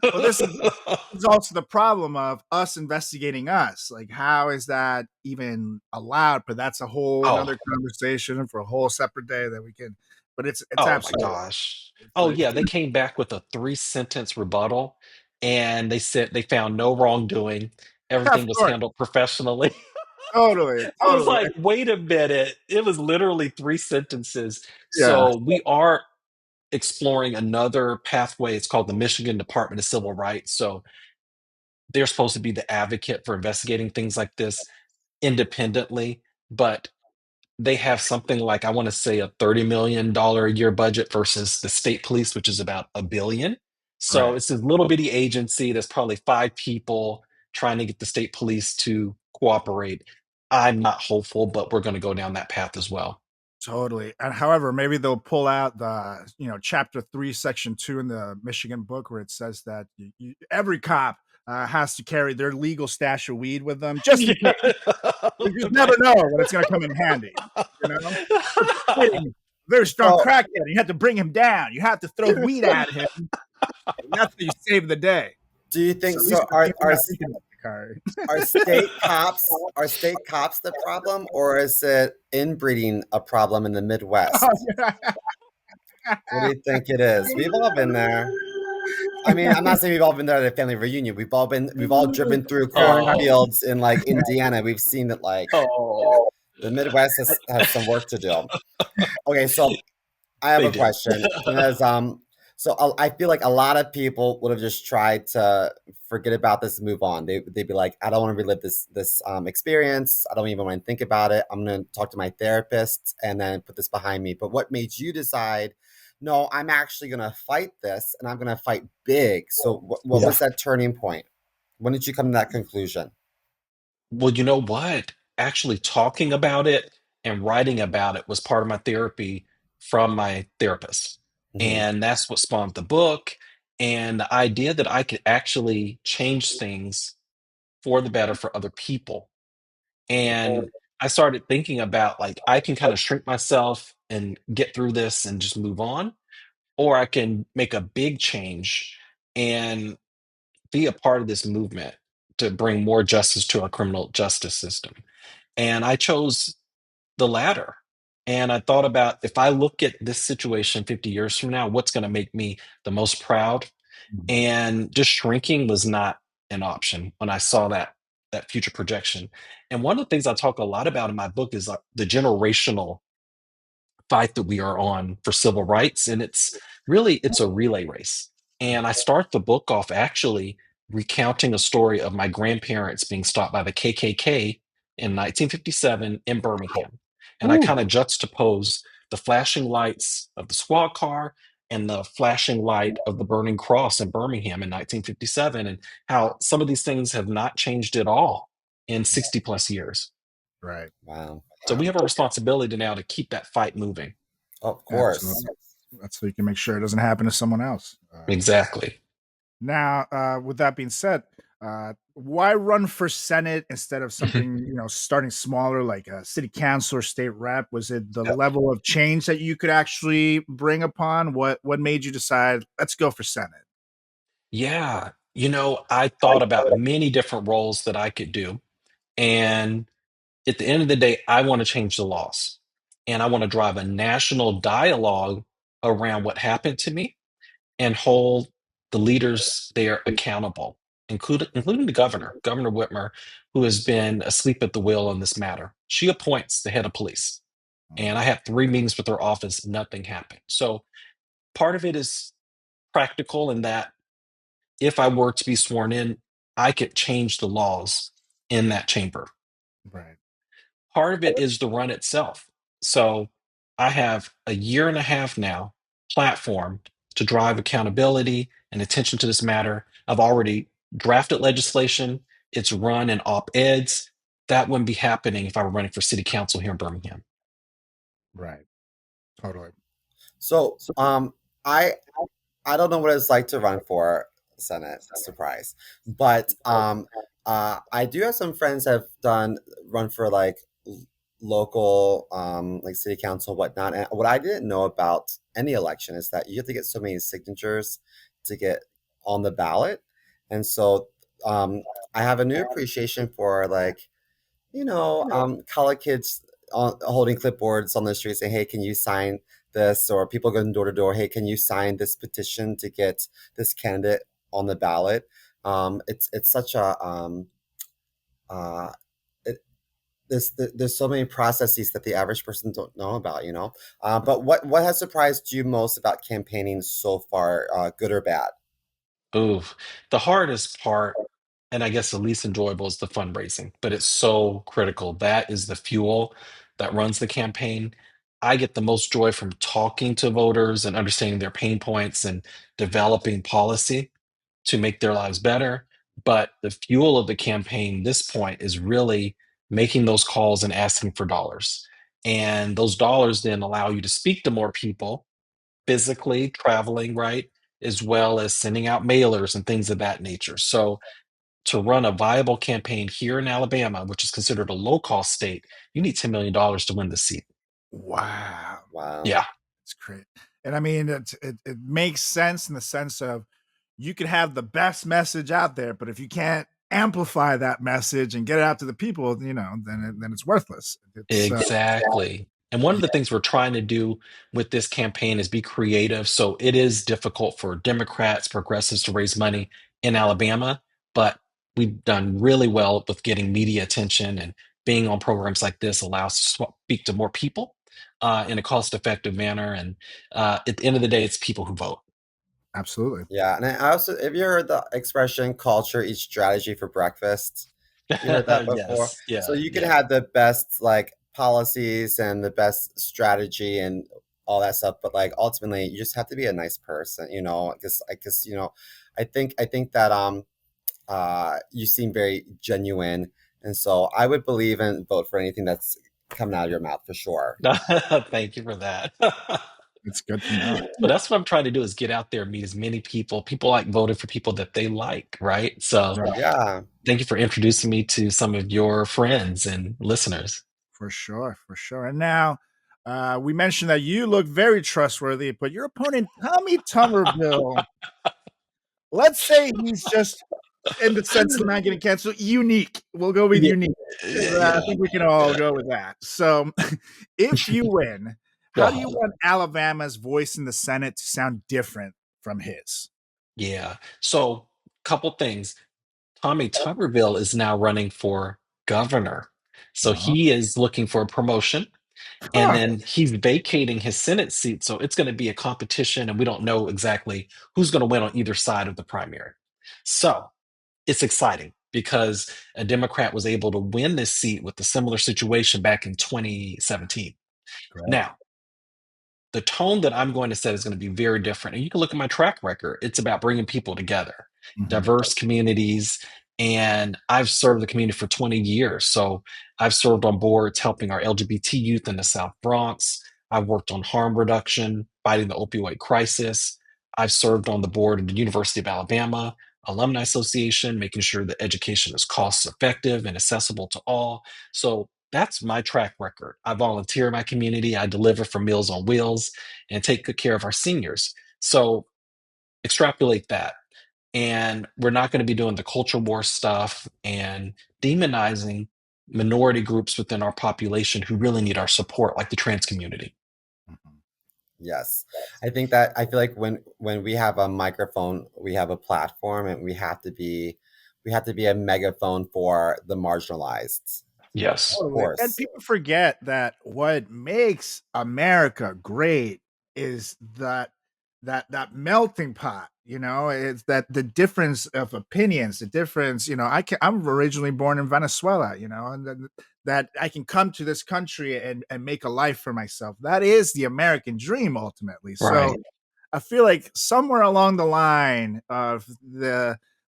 well, this is also the problem of us investigating us. Like, how is that even allowed? But that's a whole Oh, another conversation for a whole separate day that we can. But it's oh my absolutely gosh. it's Oh like yeah, they came back with a three-sentence rebuttal and they said they found no wrongdoing. of Everything was course, handled professionally. totally, I was totally, like, wait a minute. It was literally three sentences. yeah, So we are exploring another pathway. It's called the Michigan Department of Civil Rights. So they're supposed to be the advocate for investigating things like this independently, but they have something like, I want to say, a $30 million a year budget versus the state police, which is about $1 billion. So right, it's this little bitty agency that's probably five people trying to get the state police to cooperate. I'm not hopeful, but we're going to go down that path as well. totally. And however, maybe they'll pull out the chapter 3, section 2 in the Michigan book where it says that every cop has to carry their legal stash of weed with them just in case. Yeah. You just never know when it's going to come in handy. You know, fighting a very strong So, crackhead. You have to bring him down. You have to throw weed at him. And that's how you save the day. do you think So at least so? the thing we're not thinking about the car. Are state cops the problem, or is it inbreeding a problem in the Oh, Midwest? yeah. What do you think it is? We've all been there. I mean, I'm not saying we've all been there at a family reunion. We've all driven through Yeah. Oh, cornfields in like Indiana. We've seen that like oh, the Midwest has some work to do. Okay, so I have they a do. question. I feel like a lot of people would have just tried to forget about this and move on. They'd be like, I don't want to relive this experience. I don't even want to think about it. I'm going to talk to my therapist and then put this behind me. But what made you decide? No, I'm actually going to fight this and I'm going to fight big. So what Yeah. was that turning point? When did you come to that conclusion? Well, you know what? Actually, talking about it and writing about it was part of my therapy from my therapist. Hmm. And that's what spawned the book. And the idea that I could actually change things for the better for other people. And I started thinking about like, I can kind of shrink myself and get through this and just move on, or I can make a big change and be a part of this movement to bring more justice to our criminal justice system. And I chose the latter. And I thought about, if I look at this situation 50 years from now, what's going to make me the most proud? And just shrinking was not an option when I saw that future projection. And one of the things I talk a lot about in my book is the generational fight that we are on for civil rights, and it's a relay race. And I start the book off actually recounting a story of my grandparents being stopped by the KKK in 1957 in Birmingham. And I Ooh, kind of juxtapose the flashing lights of the squad car and the flashing light of the burning cross in Birmingham in 1957, and how some of these things have not changed at all in 60 plus years. Right. Wow. So we Wow. have a responsibility now to keep that fight moving. Of course. Absolutely. That's so you can make sure it doesn't happen to someone else. Exactly. Now, with that being said, why run for Senate instead of something, starting smaller like a city council or state rep? Was it the level of change that you could actually bring upon? What made you decide, let's go for Senate? Yeah. I thought about many different roles that I could do. And at the end of the day, I want to change the laws. And I want to drive a national dialogue around what happened to me and hold the leaders there accountable, including the governor, Governor Whitmer, who has been asleep at the wheel on this matter. She appoints the head of police. And I had 3 meetings with her office, nothing happened. So part of it is practical in that if I were to be sworn in, I could change the laws in that chamber. Right. Part of it is the run itself. So I have a year and a half now platform to drive accountability and attention to this matter. I've already drafted legislation. It's run in op-eds. That wouldn't be happening if I were running for city council here in Birmingham. Right. Totally. So, I I don't know what it's like to run for Senate. Surprise, but I do have some friends that have done run for like local, like city council, whatnot. And what I didn't know about any election is that you have to get so many signatures to get on the ballot, and so I have a new appreciation for like college kids holding clipboards on the street saying, "Hey, can you sign this?" Or people going door to door, "Hey, can you sign this petition to get this candidate on the ballot?" It's such a uh, it, there's so many processes that the average person don't know about, you know. But what has surprised you most about campaigning so far, good or bad? Ooh, the hardest part, and I guess the least enjoyable, is the fundraising, but it's so critical. That is the fuel that runs the campaign. I get the most joy from talking to voters and understanding their pain points and developing policy to make their lives better. But the fuel of the campaign, this point, is really making those calls and asking for dollars. And those dollars then allow you to speak to more people physically traveling, right? As well as sending out mailers and things of that nature. So to run a viable campaign here in Alabama, which is considered a low cost state, you need $10 million to win the seat. Wow. Wow. Yeah, It's great. And I mean, it makes sense in the sense of you could have the best message out there, but if you can't amplify that message and get it out to the people, then it's worthless. It's exactly. And one of the things we're trying to do with this campaign is be creative. So it is difficult for Democrats, progressives to raise money in Alabama, but we've done really well with getting media attention, and being on programs like this allows us to speak to more people in a cost effective manner. And at the end of the day, it's people who vote. absolutely. Yeah, and I also, have you heard the expression "culture eats strategy for breakfast"? You heard that before? Yes. So Yeah. you can Yeah. have the best like policies and the best strategy and all that stuff, but like ultimately, you just have to be a nice person, you know. Because I guess I think that you seem very genuine, and so I would believe and vote for anything that's coming out of your mouth for sure. Thank you for that. It's good to know. But that's what I'm trying to do, is get out there, meet as many people. People like voting for people that they like, right? So Right. Yeah. thank you for introducing me to some of your friends and listeners. For sure. For sure. And now we mentioned that you look very trustworthy, but your opponent, Tommy Tuberville, let's say he's just, in the sense of not getting canceled, unique. We'll go with Yeah, unique. I yeah, think we can all yeah. go with that. So, if you win, how do you Uh-huh. want Alabama's voice in the Senate to sound different from his? Yeah. So, couple things. Tommy Tuberville is now running for governor. So Uh-huh. he is looking for a promotion, and Huh. then he's vacating his Senate seat. So it's going to be a competition, and we don't know exactly who's going to win on either side of the primary. So it's exciting because a Democrat was able to win this seat with a similar situation back in 2017. Great. Now, the tone that I'm going to set is going to be very different. And you can look at my track record. It's about bringing people together, Mhm. diverse communities. And I've served the community for 20 years. So I've served on boards helping our LGBT youth in the South Bronx. I've worked on harm reduction, fighting the opioid crisis. I've served on the board of the University of Alabama Alumni Association, making sure that education is cost effective and accessible to all. So that's my track record. I volunteer in my community, I deliver for Meals on Wheels, and take good care of our seniors. So extrapolate that. And we're not going to be doing the culture war stuff and demonizing minority groups within our population who really need our support, like the trans community. Mhm. Yes. I think that I feel like when we have a microphone, we have a platform, and we have to be a megaphone for the marginalized. Yes. Of Totally. And course. people forget that what makes America great is that melting pot, it's that the difference of opinions, the difference, I'm originally born in Venezuela, and then that I can come to this country and make a life for myself. That is the American dream ultimately. So Right. I feel like somewhere along the line of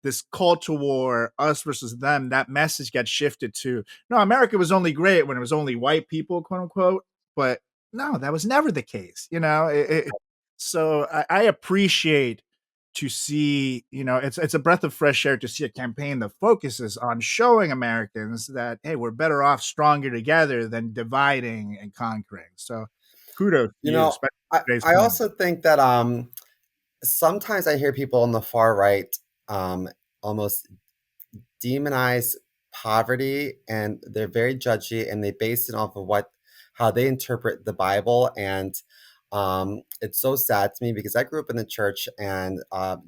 this culture war, us versus them, that message gets shifted to no, America was only great when it was only white people, quote unquote. But no, that was never the case. So I appreciate to see, it's a breath of fresh air to see a campaign that focuses on showing Americans that hey, we're better off stronger together than dividing and conquering. So kudos to You you, know, especially I, today's I climate. also think that sometimes I hear people on the far right almost demonize poverty, and they're very judgy, and they base it off of how they interpret the Bible. And it's so sad to me because I grew up in the church, and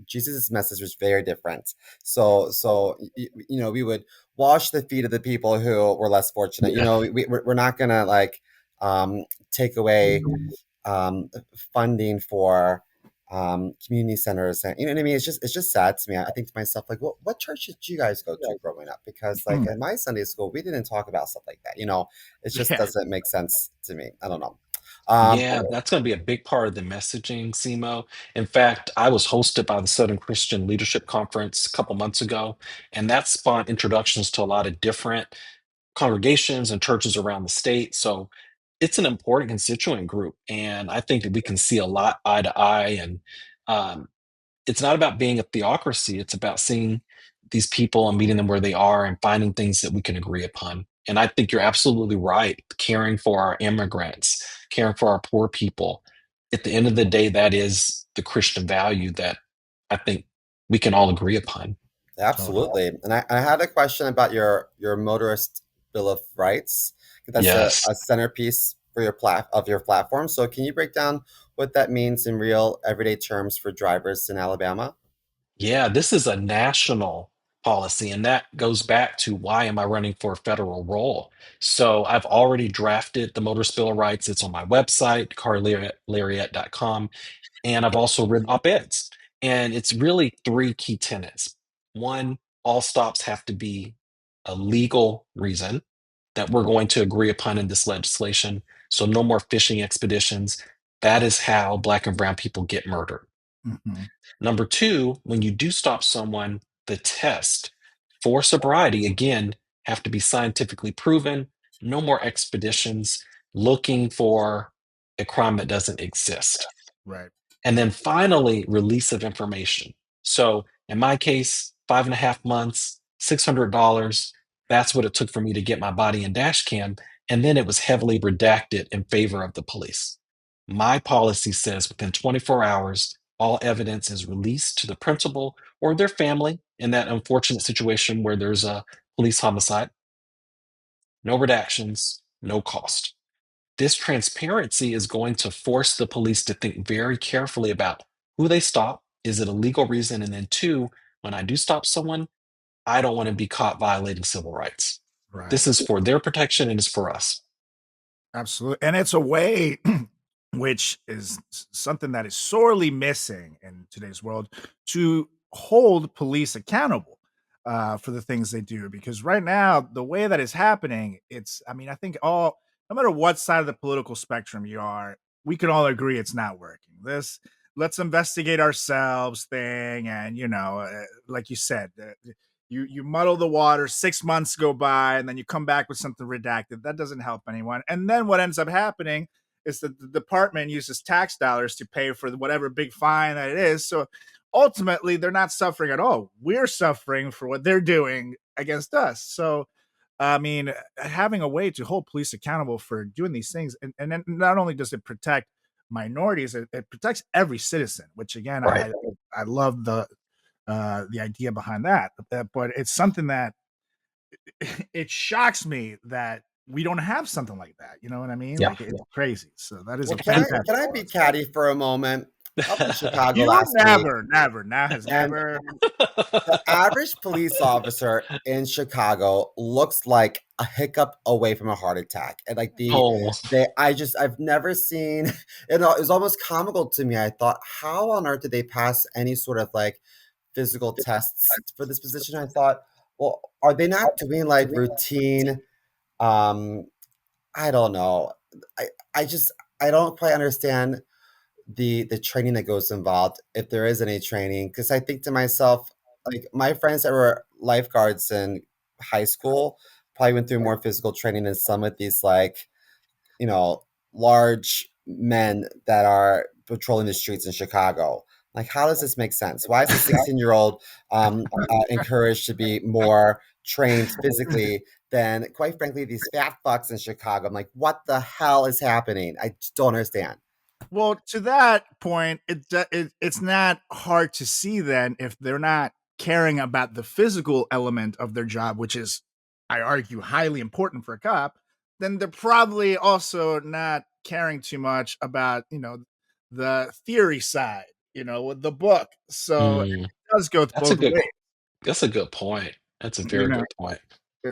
Jesus' message was very different. So we would wash the feet of the people who were less fortunate. We're not gonna like take away funding for community centers, and you know what I mean. It's just sad to me. I think to myself, like, what church did you guys go to growing up? Because like Mm, in my Sunday school, we didn't talk about stuff like that. It just yeah. doesn't make sense to me. I don't know. Um, Yeah, that's going to be a big part of the messaging, SEMO. In fact, I was hosted by the Southern Christian Leadership Conference a couple months ago, and that spawned introductions to a lot of different congregations and churches around the state. So it's an important constituent group, and I think that we can see a lot eye to eye. And um, it's not about being a theocracy. It's about seeing these people and meeting them where they are and finding things that we can agree upon. And I think you're absolutely right. Caring for our immigrants, caring for our poor people. At the end of the day, that is the Christian value that I think we can all agree upon. Totally. Absolutely. And I had a question about your motorist bill of rights. That's Yes. a centerpiece for your platform. So can you break down what that means in real everyday terms for drivers in Alabama? Yeah, this is a national policy, and that goes back to why am I running for a federal role? So I've already drafted the Motor Bill of Rights. It's on my website, carlarriett.com, and I've also written op-eds. And it's really three key tenets. One, all stops have to be a legal reason that we're going to agree upon in this legislation. So no more fishing expeditions. That is how Black and Brown people get murdered. Mhm. Number two, when you do stop someone, the test for sobriety, again, have to be scientifically proven. No more expeditions looking for a crime that doesn't exist. Right. And then finally, release of information. So in my case, 5.5 months, $600. That's what it took for me to get my body and dash cam. And then it was heavily redacted in favor of the police. My policy says within 24 hours, all evidence is released to the principal or their family in that unfortunate situation where there's a police homicide. No redactions, no cost. This transparency is going to force the police to think very carefully about who they stop. Is it a legal reason? And then, two, when I do stop someone, I don't want to be caught violating civil rights. Right. This is for their protection and it's for us. Absolutely. And it's a way which is something that is sorely missing in today's world to hold police accountable for the things they do. Because right now, the way that is happening, I think no matter what side of the political spectrum you are, we can all agree it's not working. This let's investigate ourselves thing, and like you said, you muddle the water. 6 months go by, and then you come back with something redacted. That doesn't help anyone. And then what ends up happening is that the department uses tax dollars to pay for whatever big fine that it is. So ultimately, they're not suffering at all. We're suffering for what they're doing against us. So I mean, having a way to hold police accountable for doing these things, and then not only does it protect minorities, it protects every citizen. Which again, Right. I love the idea behind that. But it's something that it shocks me that we don't have something like that. You know what I mean? Yeah. Like it's crazy. So that is Well, a can I fantastic. can I be catty for a moment? I was in Chicago You last week, never now has and never. the average police officer in Chicago looks like a hiccup away from a heart attack. And like Oh, I've never seen, it was almost comical to me. I thought, how on earth did they pass any sort of like physical tests for this position? I thought, well, are they not doing like routine, um, I don't know. I, I just, I don't quite understand the training that goes involved, if there is any training, because I think to myself, like my friends that were lifeguards in high school probably went through more physical training than some of these like, you know, large men that are patrolling the streets in Chicago. Like, how does this make sense? Why is a 16-year-old encouraged to be more trained physically than, quite frankly, these fat fucks in Chicago? I'm like, what the hell is happening? I just don't understand. Well, to that point, it's not hard to see then if they're not caring about the physical element of their job, which is, I argue, highly important for a cop. Then they're probably also not caring too much about the theory side, with the book. So it mm, does go that's a both good. ways, That's a good point. That's a you very know. good point.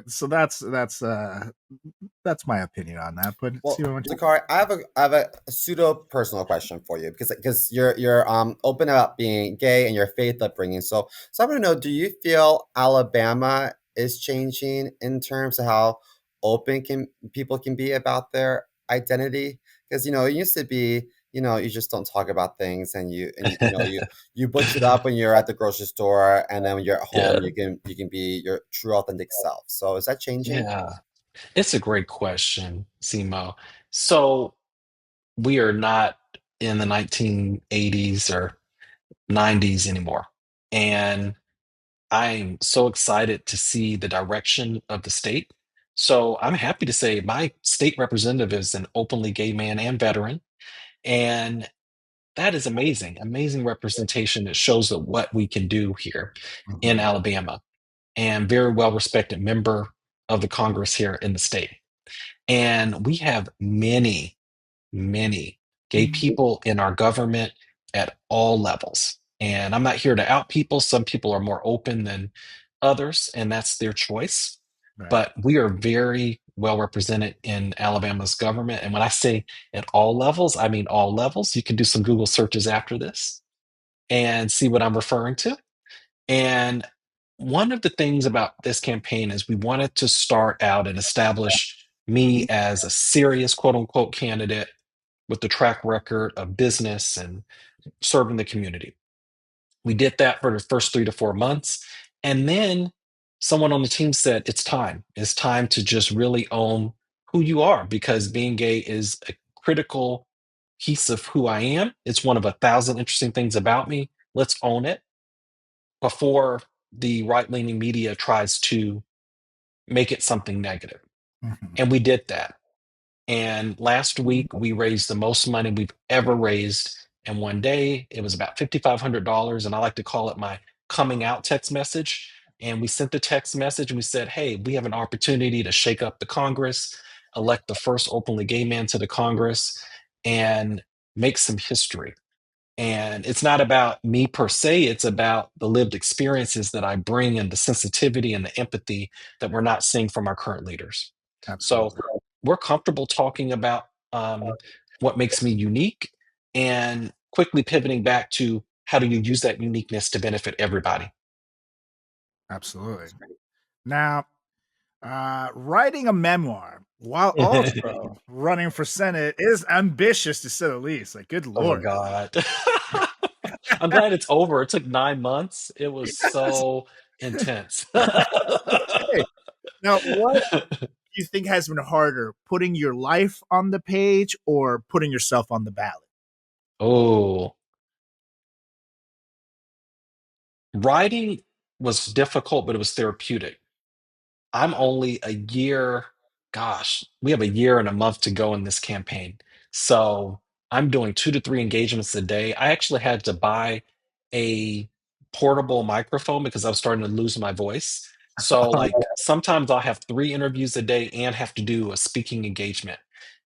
So that's my opinion on that. But see Well, what Dakar, I have a pseudo personal question for you because you're open about being gay and your faith upbringing. So I want to know, do you feel Alabama is changing in terms of how open can people can be about their identity? Because it used to be, you just don't talk about things, and you butch it up when you're at the grocery store, and then when you're at Yeah, home you can be your true authentic self. So is that changing? yeah. It's a great question, Simo. So we are not in the 1980s or 90s anymore. And I'm so excited to see the direction of the state. So I'm happy to say my state representative is an openly gay man and veteran. And that is amazing, amazing representation that shows that what we can do here in Mhm. Alabama, and very well respected member of the Congress here in the state. And we have many gay people in our government at all levels. And I'm not here to out people. Some people are more open than others, and that's their choice. Right. But we are very well represented in Alabama's government. And when I say at all levels, I mean all levels. You can do some Google searches after this and see what I'm referring to. And one of the things about this campaign is we wanted to start out and establish me as a serious quote unquote candidate with the track record of business and serving the community. We did that for the first 3 to 4 months. And then someone on the team said, it's time. It's time to just really own who you are, because being gay is a critical piece of who I am. It's one of 1,000 interesting things about me. Let's own it before the right leaning media tries to make it something negative. Mhm. And we did that. And last week, we raised the most money we've ever raised in one day. It was about $5,500. And I like to call it my coming out text message. And we sent the text message and we said, hey, we have an opportunity to shake up the Congress, elect the first openly gay man to the Congress, and make some history. And it's not about me per se, it's about the lived experiences that I bring and the sensitivity and the empathy that we're not seeing from our current leaders. So Absolutely. we're comfortable talking about um, what makes me unique, and quickly pivoting back to how do you use that uniqueness to benefit everybody. Absolutely. Now, writing a memoir, while also running for Senate is ambitious to say the least. Like, good Oh my lord. God. I'm glad it's over. It took 9 months. It was Yes. so intense. Okay. Now, what do you think has been harder, putting your life on the page or putting yourself on the ballot? Oh, writing was difficult, but it was therapeutic. I'm only a year, gosh, we have a year and a month to go in this campaign. So I'm doing 2 to 3 engagements a day. I actually had to buy a portable microphone because I was starting to lose my voice. So, like, sometimes I'll have 3 interviews a day and have to do a speaking engagement.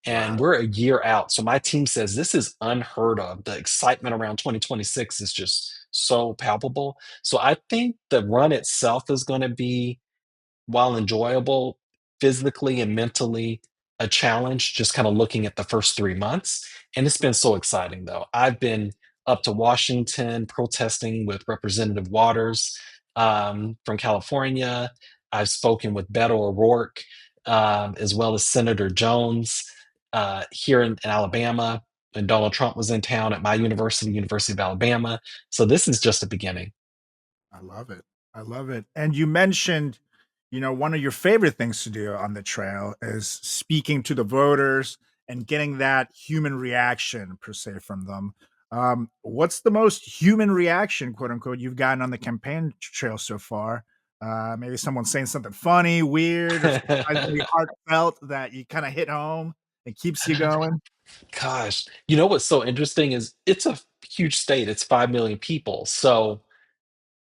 And Wow. we're a year out. So my team says this is unheard of. The excitement around 2026 is just so palpable. So I think the run itself is going to be, while enjoyable, physically and mentally a challenge, just kind of looking at the first 3 months. And it's been so exciting, though. I've been up to Washington protesting with Representative Waters from California. I've spoken with Beto O'Rourke, as well as Senator Jones here in Alabama. And Donald Trump was in town at my university, University of Alabama. So this is just the beginning. I love it. I love it. And you mentioned, one of your favorite things to do on the trail is speaking to the voters and getting that human reaction per se from them. What's the most human reaction, quote unquote, you've gotten on the campaign trail so far? Maybe someone saying something funny, weird, or surprisingly heartfelt that you kind of hit home and keeps you going. Gosh, you know what's so interesting is it's a huge state. It's 5 million people. So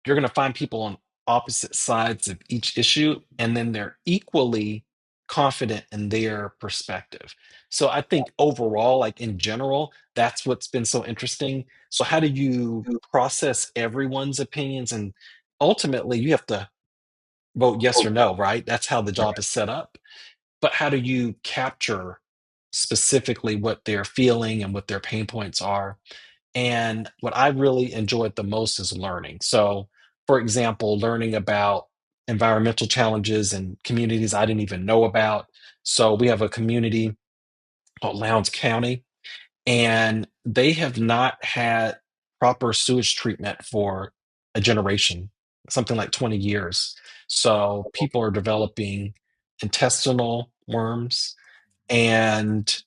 you're going to find people on opposite sides of each issue, and then they're equally confident in their perspective. So I think overall, like in general, that's what's been so interesting. So, how do you process everyone's opinions? And ultimately, you have to vote yes or no, right? That's how the job is set up. But how do you capture specifically what they're feeling and what their pain points are? And what I really enjoyed the most is learning. So, for example, learning about environmental challenges and communities I didn't even know about. So, we have a community called Lowndes County, and they have not had proper sewage treatment for a generation, something like 20 years. So, people are developing intestinal worms, and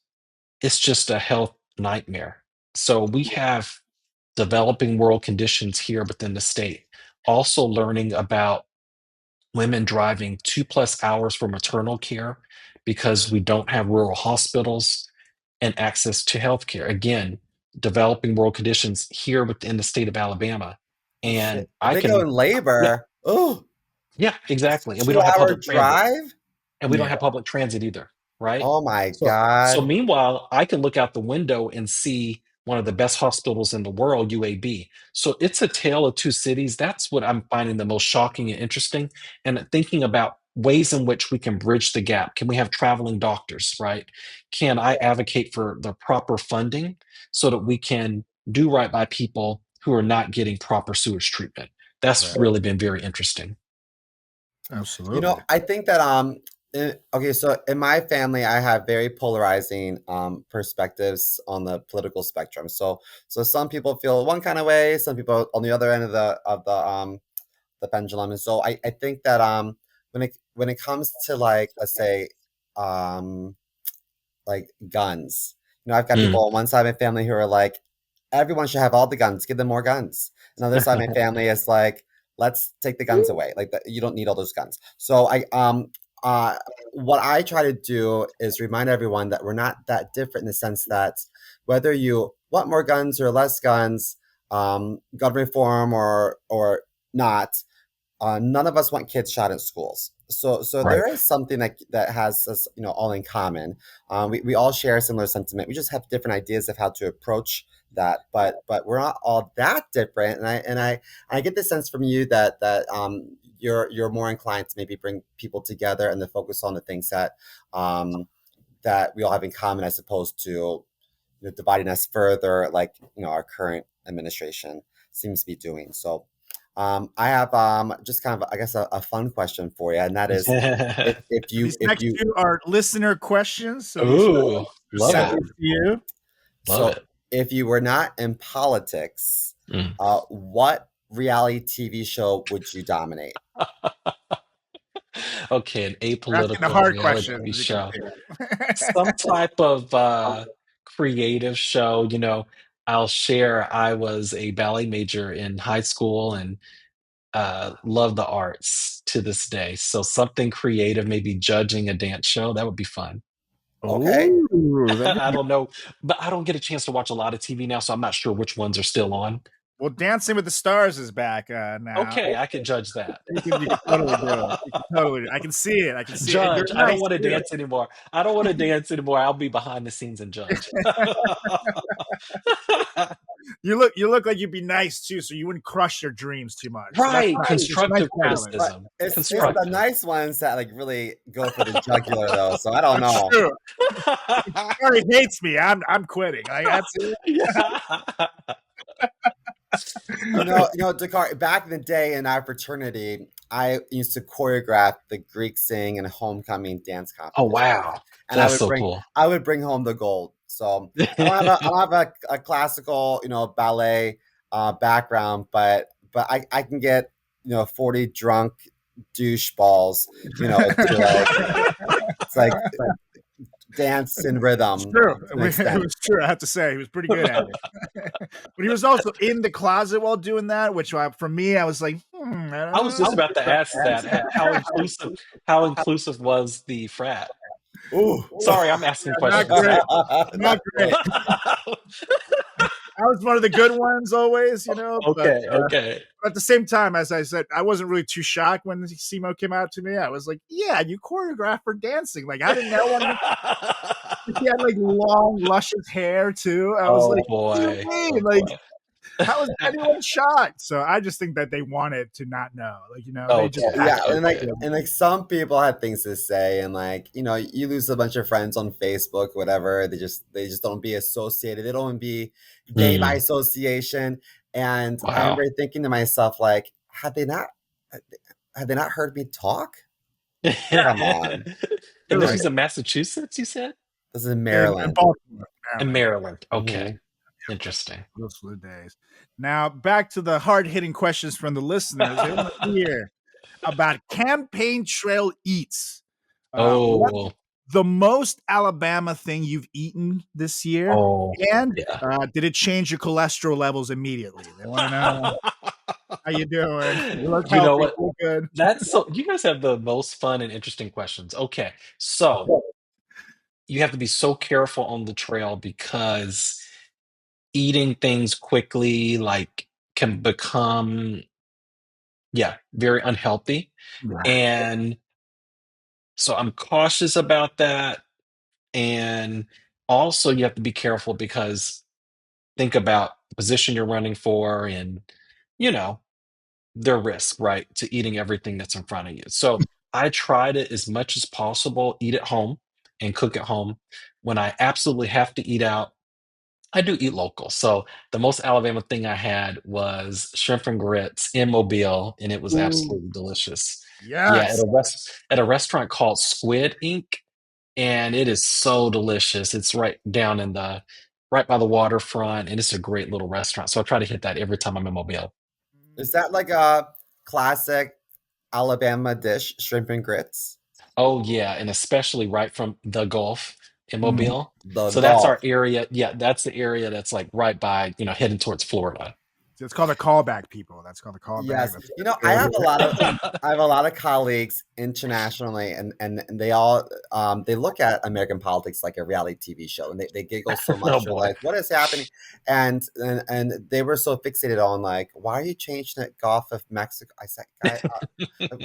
it's just a health nightmare. So we have developing world conditions here within the state. Also learning about women driving 2+ hours for maternal care because we don't have rural hospitals and access to healthcare. Again, developing world conditions here within the state of Alabama. Oh And shit! If I they go can, in yeah, labor, oh, yeah, exactly. And we two don't have hour public transit. drive. And we don't Yeah. have public transit either, right? Oh my So god! meanwhile, I can look out the window and see one of the best hospitals in the world, UAB. So it's a tale of two cities. That's what I'm finding the most shocking and interesting. And thinking about ways in which we can bridge the gap. Can we have traveling doctors, right? Can I advocate for the proper funding so that we can do right by people who are not getting proper sewage treatment? That's Right. really been very interesting. Absolutely. I think that okay, so in my family, I have very polarizing perspectives on the political spectrum. So some people feel one kind of way, some people on the other end of the pendulum. And so I think that when it comes to like, let's say, um like guns. I've got Mm. people on one side of my family who are like, everyone should have all the guns, give them more guns. Another side of my family is like, let's take the guns away. Like you don't need all those guns. So uh what I try to do is remind everyone that we're not that different in the sense that whether you want more guns or less guns, gun reform or not, none of us want kids shot in schools. So Right. there is something that has us, all in common. We all share a similar sentiment. We just have different ideas of how to approach that, but we're not all that different. And I get the sense from you that you're more inclined to maybe bring people together and to focus on the things um, that we all have in common, as opposed to dividing us further, like our current administration seems to be doing. So I have just kind of, I guess, a fun question for you, and that is, if you These next two are listener questions, so these are Ooh, love yeah. it. specifically for you. Love So it. if you were not in politics, Mm. what reality TV show would you dominate? Okay, an We're asking the apolitical hard reality questions, TV as you can show. see. Some type of creative show. I'll share I was a ballet major in high school and love the arts to this day. So something creative, maybe judging a dance show, that would be fun. Okay. Oh, that'd I be don't know, but I don't get a chance to watch a lot of TV now, so I'm not sure which ones are still on. well. Dancing with the Stars is back now. Okay, I could judge that. You can totally do it. You can totally. I can see it. I can see it. And you're Judge, I don't nice want to too. dance anymore. I don't want to dance anymore. I'll be behind the scenes and judge. You look like you'd be nice too, so you wouldn't crush your dreams too much. So that's Right, nice. It's a nice constructive balance. But criticism. it's the Constructive. nice ones that like really go for the jugular though. So I don't That's know. true. He already hates me. I'm quitting. Like that's it. Yeah. Dakarai, back in the day in our fraternity, I used to choreograph the Greek sing and homecoming dance Oh competitions, wow, and that's so cool. I would bring home the gold. So I don't have a classical, ballet background, but I can get 40 drunk doucheballs, to it's like dance in It's rhythm true. to an It extent. was true. I have to say, he was pretty good at it. But he was also in the closet while doing that, which for me, I was like, I I don't was just know. about to ask that. How inclusive was the frat? Ooh. Sorry, I'm asking Not questions great. here. Not great. I was one of the good ones always, but Okay, okay. at the same time, as I said, I wasn't really too shocked when CMO came out to me. I was like, yeah, you choreograph for dancing. Like, I didn't know he had like long, luscious hair too. I was Oh like, what do you boy. mean? Oh Like, boy. how is anyone shocked? So I just think that they wanted to not know. Like, they just Okay, had Yeah, to. okay. and like some people had things to say, and like you lose a bunch of friends on Facebook, whatever. They just don't be associated. They don't be gay by Mm, association. And I wow. remember thinking to myself, like, had they not heard me talk? Come on, And You're this right. was in Massachusetts, you said? this is In Maryland. Baltimore, In Maryland. Maryland. Okay. Hmm. Interesting. Those were the days. Now back to the hard hitting questions from the listeners. They want to hear about campaign trail eats. What Oh, the most Alabama thing you've eaten this year, oh, and yeah. did it change your cholesterol levels immediately? They want to know how you doing. You look You know healthy. what? You look good. That's so you guys have the most fun and interesting questions. Okay. So you have to be so careful on the trail because eating things quickly like can become yeah, very unhealthy. Right. And so I'm cautious about that. And also you have to be careful because think about the position you're running for and you know their risk, right, to eating everything that's in front of you. So I try to, as much as possible, eat at home and cook at home. When I absolutely have to eat out, I do eat local. So the most Alabama thing I had was shrimp and grits in Mobile, and it was Ooh, absolutely delicious. Yeah, yes. at a restaurant called Squid Inc. And it is so delicious. It's right by the waterfront, and it's a great little restaurant. So I try to hit that every time I'm in Mobile. Is that like a classic Alabama dish, shrimp and grits? Oh yeah, and especially right from the Gulf in Mm. Mobile. The So that's our Gulf. area. Yeah, that's the area that's like right by, heading towards Florida. It's called a callback, people. That's called a callback. Yes. That's I have a lot of colleagues internationally, and they all they look at American politics like a reality TV show, and they giggle so Oh much. They're boy. like, "What is happening?" And they were so fixated on like, "Why are you changing it Gulf of Mexico?" I said,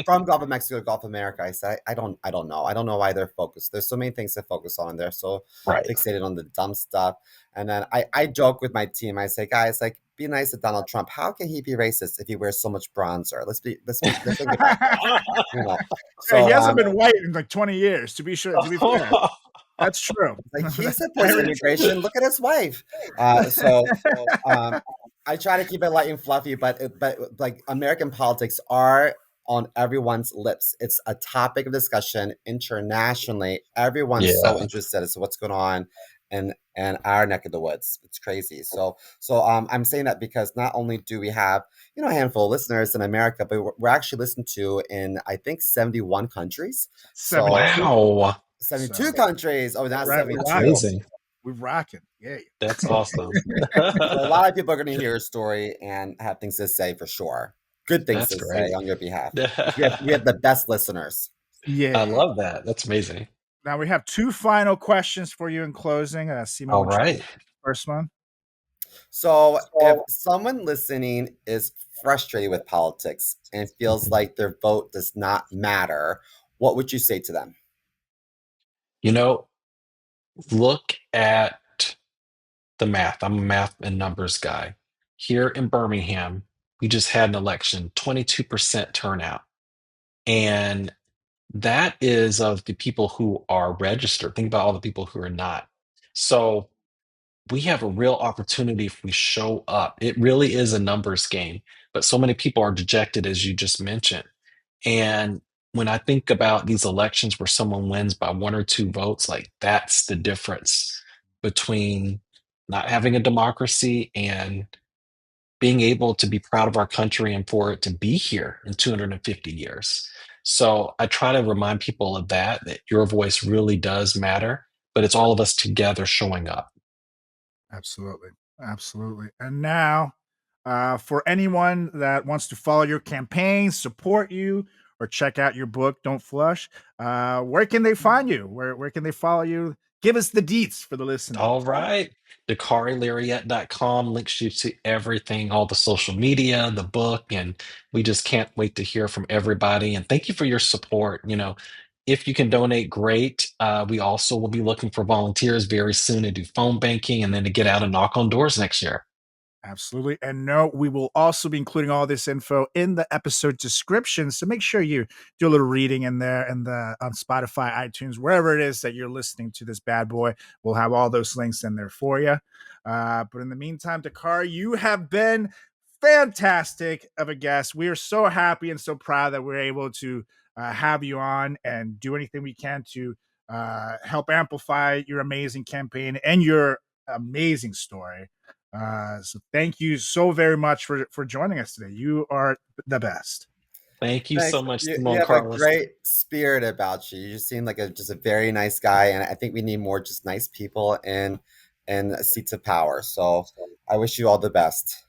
"From Gulf of Mexico to Gulf of America." I said, I don't know. I don't know why they're focused. There's so many things to focus on, and they're so Right. fixated on the dumb stuff. And then I joke with my team. I say, guys, like, be nice to Donald Trump. How can he be racist if he wears so much bronzer? Let's think about that. You know. Yeah, he So hasn't been white in like 20 years, to be sure, to be fair. That's true. like he supports Very immigration. Look at his wife. So I try to keep it light and fluffy, but like American politics are on everyone's lips. It's a topic of discussion internationally. Everyone's so Yeah. interested as to what's going on in our neck of the woods. It's crazy. I'm saying that because not only do we have a handful of listeners in America, but we're actually listened to in I think 71 countries. So 72. Wow. 72 So countries. Oh, not right, we're That's 72. rocking. amazing. We're rocking. Yeah. That's awesome. So a lot of people are going to hear your story and have things to say for sure. Good things That's to say great. on your behalf. We have the best listeners. I Yeah. love that. That's amazing. Now we have two final questions for you in closing. Simo, All why don't you right. take the first one? So if someone listening is frustrated with politics and feels like their vote does not matter, what would you say to them? You know, look at the math. I'm a math and numbers guy. Here in Birmingham, we just had an election, 22% turnout. And that is of the people who are registered. Think about all the people who are not. So we have a real opportunity if we show up. It really is a numbers game, but so many people are dejected, as you just mentioned. And when I think about these elections where someone wins by one or two votes, like that's the difference between not having a democracy and being able to be proud of our country and for it to be here in 250 years. So I try to remind people of that your voice really does matter, but it's all of us together showing up. Absolutely. Absolutely. And now, for anyone that wants to follow your campaign, support you, or check out your book, Don't Flush, where can they find you? Where can they follow you? Give us the deets for the listener. All right. DakariLarriett.com links you to everything, all the social media, the book, and we just can't wait to hear from everybody. And thank you for your support. If you can donate, great. We also will be looking for volunteers very soon to do phone banking and then to get out and knock on doors next year. Absolutely. And no, we will also be including all this info in the episode description. So make sure you do a little reading in there and on Spotify, iTunes, wherever it is that you're listening to this bad boy. We'll have all those links in there for you. But in the meantime, Dakar, you have been fantastic of a guest. We are so happy and so proud that we're able to have you on and do anything we can to help amplify your amazing campaign and your amazing story. So thank you so very much for joining us today. You are the best. Thank you Thanks. so much, You Simone have a Carlos. great spirit about you. You seem like just a very nice guy, and I think we need more just nice people in seats of power. So I wish you all the best.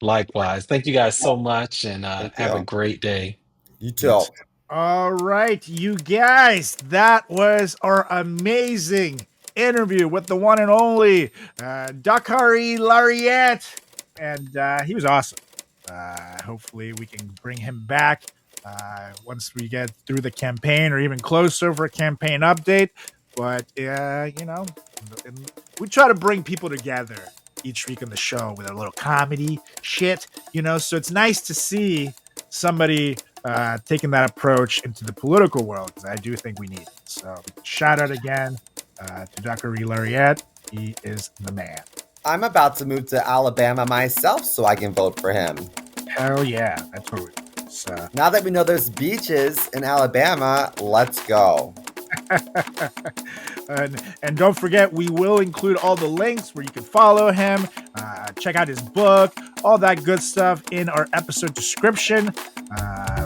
Likewise. Thank you guys so much and Thank have a you. great day. You You too. too. All right, you guys, that was our amazing interview with the one and only Dakarai Larriett, and he was awesome. Hopefully, we can bring him back once we get through the campaign, or even closer for a campaign update. But we try to bring people together each week on the show with a little comedy shit. So it's nice to see somebody taking that approach into the political world, because I do think we need it. So shout out again to Dr. Larriett. He is the man. I'm about to move to Alabama myself so I can vote for him. Hell yeah, that's what we do. So Now that we know there's beaches in Alabama, let's go. and don't forget, we will include all the links where you can follow him, check out his book, all that good stuff in our episode description,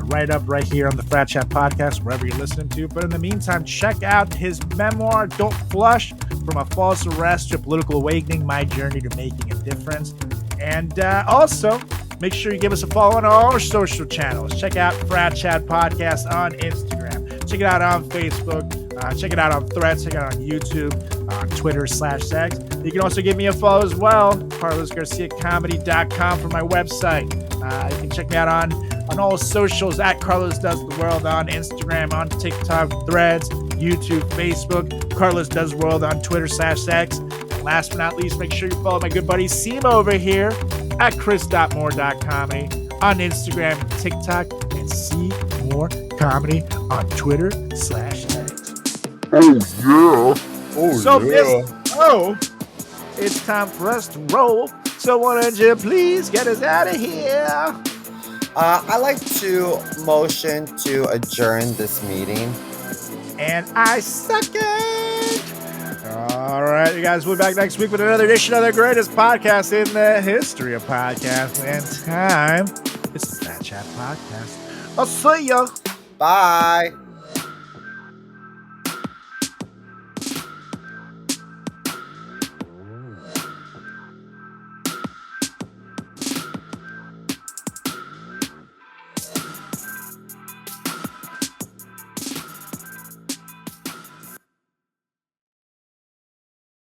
right here on the FratChat podcast, wherever you're listening to. But in the meantime, check out his memoir, Don't Flush, From a False Arrest to a Political Awakening, My Journey to Making a Difference. And also, make sure you give us a follow on all our social channels. Check out FratChat Podcast on Instagram. Check it out on Facebook. Check it out on Threads. Check it out on YouTube, on Twitter /X. You can also give me a follow as well. CarlosGarciaComedy.com for my website. You can check me out on all socials at Carlos Does the World on Instagram, on TikTok, Threads, YouTube, Facebook. Carlos Does the World on Twitter /X. And last but not least, make sure you follow my good buddy CMO over here at Chris.Moore.comedy on Instagram, TikTok, and C More Comedy on Twitter /X. Oh yeah. It's time for us to roll So why don't you please get us out of here? I like to motion to adjourn this meeting. And I second. All right, you guys. We'll be back next week with another edition of the greatest podcast in the history of podcasts and time. It's the FratChat Podcast. I'll see ya. Bye.